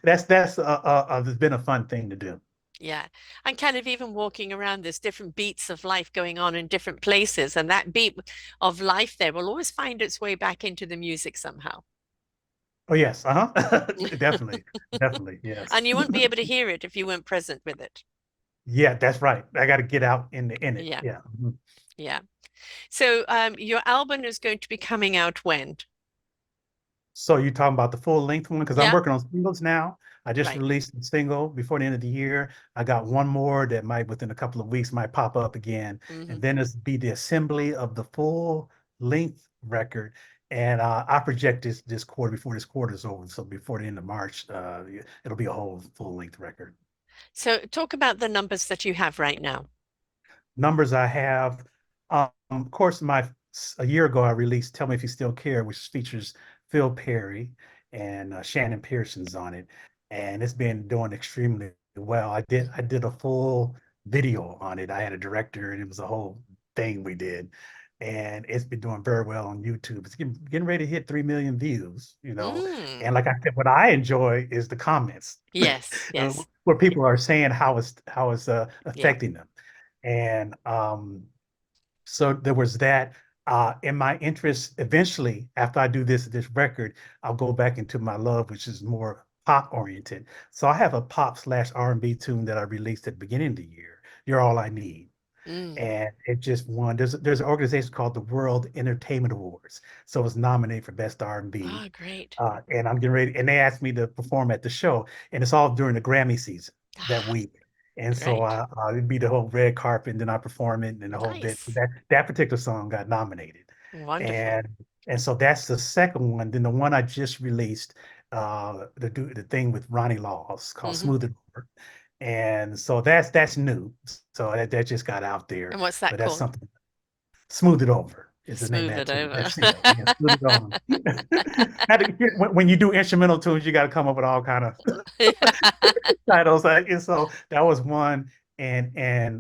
that's been a fun thing to do. Yeah. And kind of even walking around, there's different beats of life going on in different places. And that beat of life there will always find its way back into the music somehow. Oh yes, definitely, definitely, yes. And you won't be able to hear it if you weren't present with it. Yeah, that's right. I got to get out in it. Yeah. Yeah. Mhm. Yeah. So your album is going to be coming out when? So you're talking about the full length one? Because I'm Yeah, working on singles now. I just right. released a single before the end of the year. I got one more that might within a couple of weeks might pop up again. Hmm. And then it's be the assembly of the full length record. And I project this quarter before this quarter is over. So before the end of March, it'll be a whole full length record. So talk about the numbers that you have right now. Numbers I have. Of course, a year ago I released "Tell Me If You Still Care," which features Phil Perry and Shannon Pearson's on it, and it's been doing extremely well. I did a full video on it. I had a director, and it was a whole thing we did, and it's been doing very well on YouTube. It's getting ready to hit 3 million views, Mm. And like I said, what I enjoy is the comments Yes, yes, where people are saying how it's yeah. affecting them. And so there was that. In my interest, eventually, after I do this record, I'll go back into my love, which is more pop oriented. So I have a pop slash R&B tune that I released at the beginning of the year. You're All I Need. Mm. And it just won. There's an organization called the World Entertainment Awards. So it's nominated for Best R&B. Oh, great. And I'm getting ready, and they asked me to perform at the show, and it's all during the Grammy season that Ah, week. And so great. it'd be the whole red carpet, and then I perform it, and the whole bit. Nice. That particular song got nominated, Wonderful. and and so that's the second one. Then the one I just released, the thing with Ronnie Laws called Hmm. "Smooth It Over," and so that's new. So that just got out there, And what's that but that's called? something. Smooth It Over is the name of Smooth that it tune, that over. single. Yeah, Smooth It Over. When you do instrumental tunes, you got to come up with all kind of titles. And so that was one, and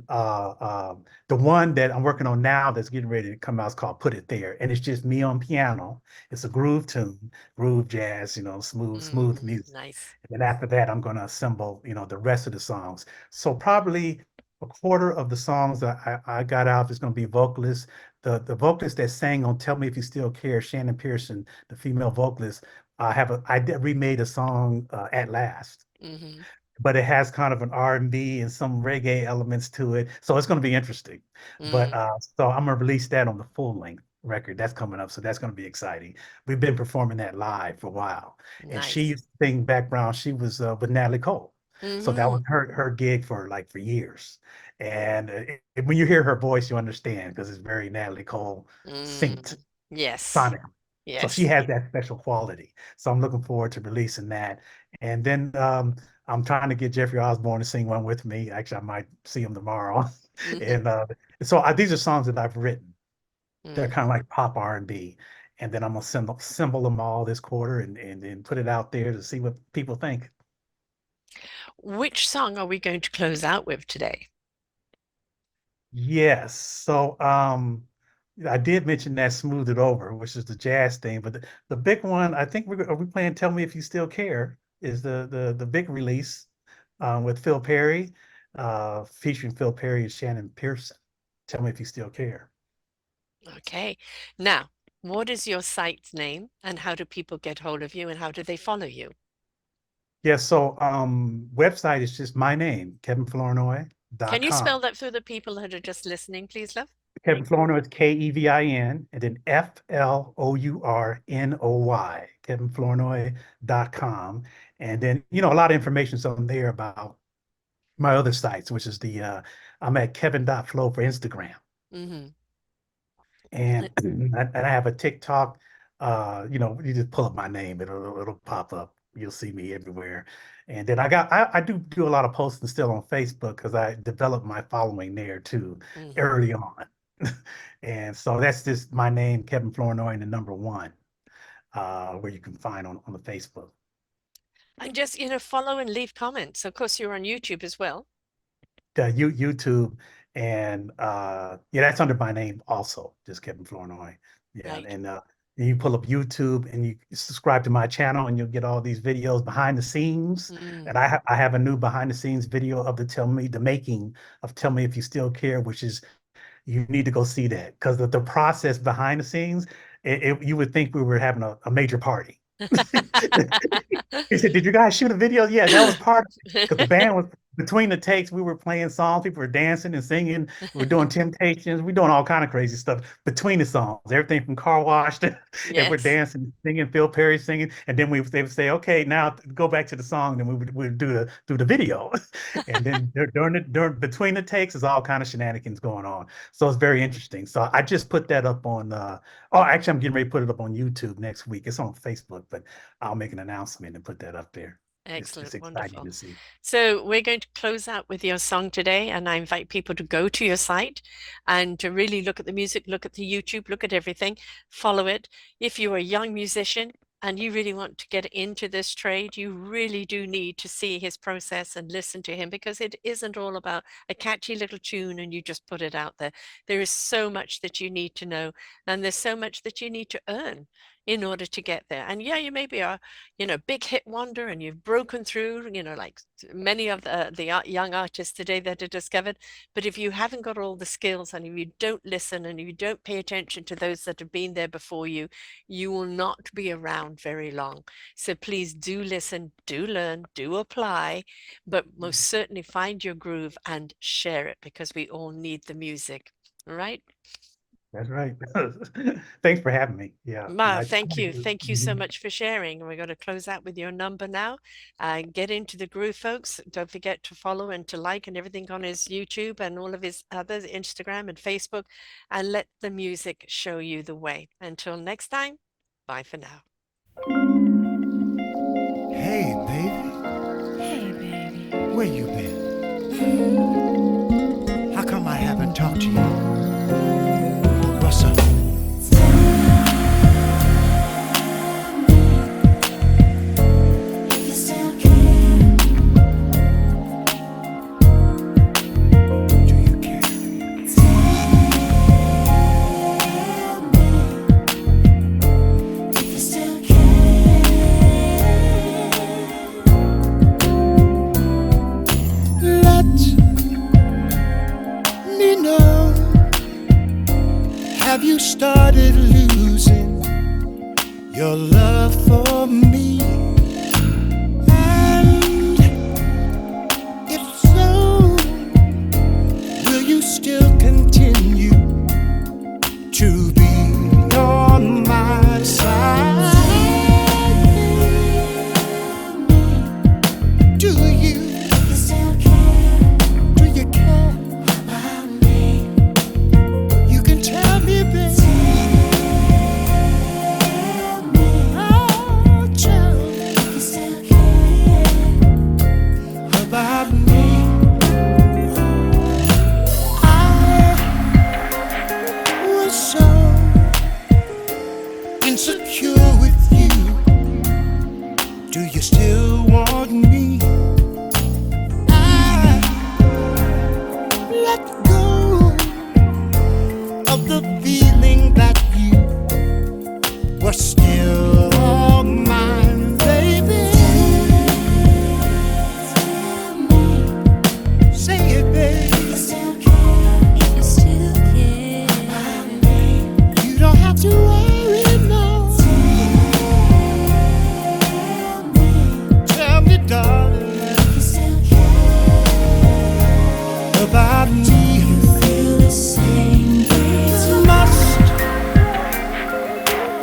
the one that I'm working on now that's getting ready to come out is called "Put It There," and it's just me on piano. It's a groove tune, groove jazz, smooth Mm, music. nice. And then after that, I'm going to assemble, the rest of the songs. So probably a quarter of the songs that I got out is going to be vocalists. The vocalist that sang on "Tell Me If You Still Care," Shannon Pearson, the female vocalist. Remade a song "At Last," Hmm. but it has kind of an R&B and some reggae elements to it. So it's going to be interesting. But Mm, so I'm going to release that on the full length record. That's coming up. So that's going to be exciting. We've been performing that live for a while. And she nice. used to sing background. She was with Natalie Cole. So that Hmm. was her gig for years. And when you hear her voice, you understand because it's very Natalie Cole synced Mm, yes. sonically. So she Yes. has that special quality. So I'm looking forward to releasing that. And then I'm trying to get Jeffrey Osborne to sing one with me. Actually, I might see him tomorrow. Hmm. And so these are songs that I've written. They're kind of Hmm. like pop R&B. And then I'm gonna assemble them all this quarter and put it out there to see what people think. Which song are we going to close out with today? Yes. So I did mention that Smooth It Over, which is the jazz thing, but the big one, I think are we playing Tell Me If You Still Care is the big release with Phil Perry, featuring Phil Perry and Shannon Pearson. Tell Me If You Still Care. Okay. Now, what is your site's name and how do people get hold of you and how do they follow you? Yeah, so website is just my name, Can you kevinflournoy.com. spell that for the people that are just listening, please, love? Kevin Flournoy is Kevin, and then Flournoy, kevinflournoy.com. And then, a lot of information's on there about my other sites, which is I'm at kevin.flow for Instagram. Hmm. And I have a TikTok. You just pull up my name, it'll pop up. You'll see me everywhere. And then I do a lot of posting still on Facebook because I developed my following there too Hmm. early on. And so that's just my name, Kevin Flournoy, and the number one, where you can find on the Facebook. And just, follow and leave comments. Of course, you're on YouTube as well. YouTube, and yeah, that's under my name also, just Kevin Flournoy. Yeah, Right. and you pull up YouTube and you subscribe to my channel, and you'll get all these videos behind the scenes. Mm. And I have a new behind the scenes video of the making of Tell Me If You Still Care, which is you need to go see that because the process behind the scenes, you would think we were having a major party. He said, "Did you guys shoot a video?" Yeah, that was part of it because between the takes, we were playing songs. People were dancing and singing. We were doing Temptations. We doing all kind of crazy stuff between the songs. Everything from Car Wash to, and we're Yes. dancing, singing, Phil Perry singing, and then they would say, "Okay, now go back to the song." Then we would do the video, and then during between the takes is all kind of shenanigans going on. So it's very interesting. So I just put that up on. Oh, actually, I'm getting ready to put it up on YouTube next week. It's on Facebook, but I'll make an announcement and put that up there. It's Excellent, exciting wonderful. to see. So we're going to close out with your song today, and I invite people to go to your site and to really look at the music, look at the YouTube, look at everything, follow it. If you're a young musician and you really want to get into this trade, you really do need to see his process and listen to him, because it isn't all about a catchy little tune and you just put it out there. There is so much that you need to know, and there's so much that you need to earn in order to get there. And yeah, you may be a big hit wonder and you've broken through, like many of the young artists today that are discovered. But if you haven't got all the skills, and if you don't listen and you don't pay attention to those that have been there before you, you will not be around very long. So please do listen, do learn, do apply, but most certainly find your groove and share it, because we all need the music. All right. That's right. Thanks for having me. Yeah. Ma, I thank you. do. Thank you so much for sharing. We're going to close out with your number now. Get into the groove, folks. Don't forget to follow and to like and everything on his YouTube and all of his others, Instagram and Facebook, and let the music show you the way. Until next time, bye for now. Hey, baby, Hey, baby. where you been? How come I haven't talked to you? What's up? If you still care, Do you care? tell me. If you still care, Let me know. Have you started losing your love for me? And if so, will you still continue to be on my side? Do you, if you still care do you care? about me, You can tell me, baby. tell me. Oh, tell me If you still care about me. I was so insecure with you. Do you still want me? I let go of the feeling that you were still all mine, baby. tell me. Say it, If baby. you still care, if you still care about me, You don't have to worry, no. tell me. Tell me, darling, If you still care, about me. feel the same way too. Must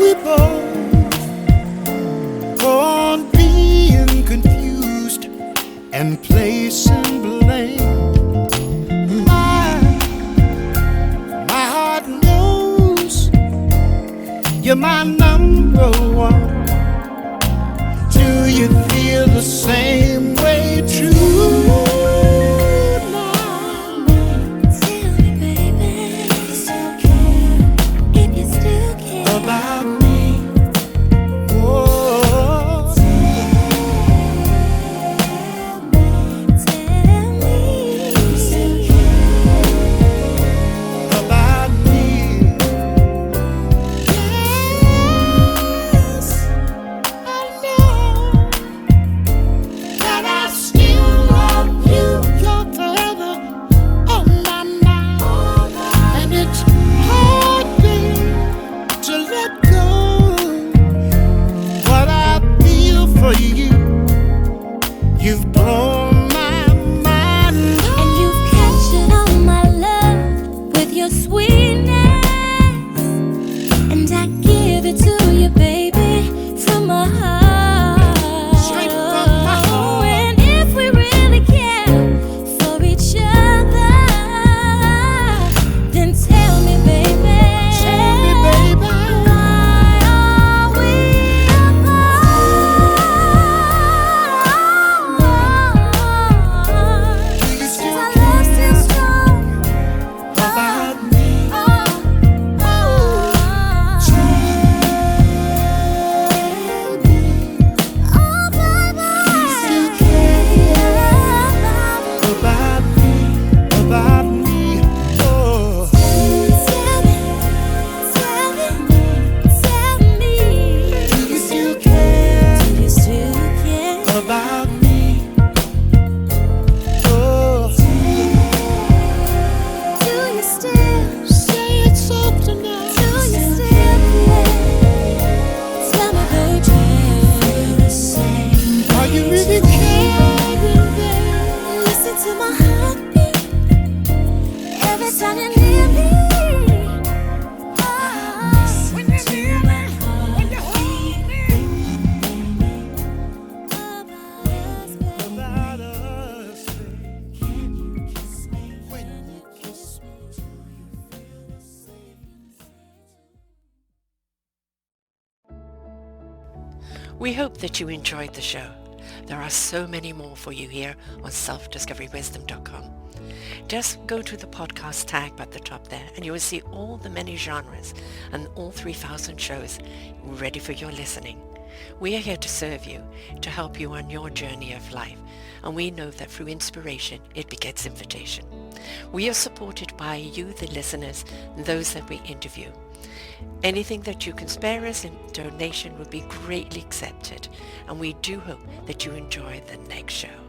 we both go on being confused and placing blame? My heart knows you're my number one. Do you feel the same way too? Tell me, baby, if you still care, if you still care About me. Oh, Tell me if you still care. about me. We hope that you enjoyed the show. There are so many more for you here on selfdiscoverywisdom.com. Just go to the podcast tag at the top there and you will see all the many genres and all 3,000 shows ready for your listening. We are here to serve you, to help you on your journey of life, and we know that through inspiration it begets invitation. We are supported by you, the listeners, and those that we interview. Anything that you can spare us in donation would be greatly accepted, and we do hope that you enjoy the next show.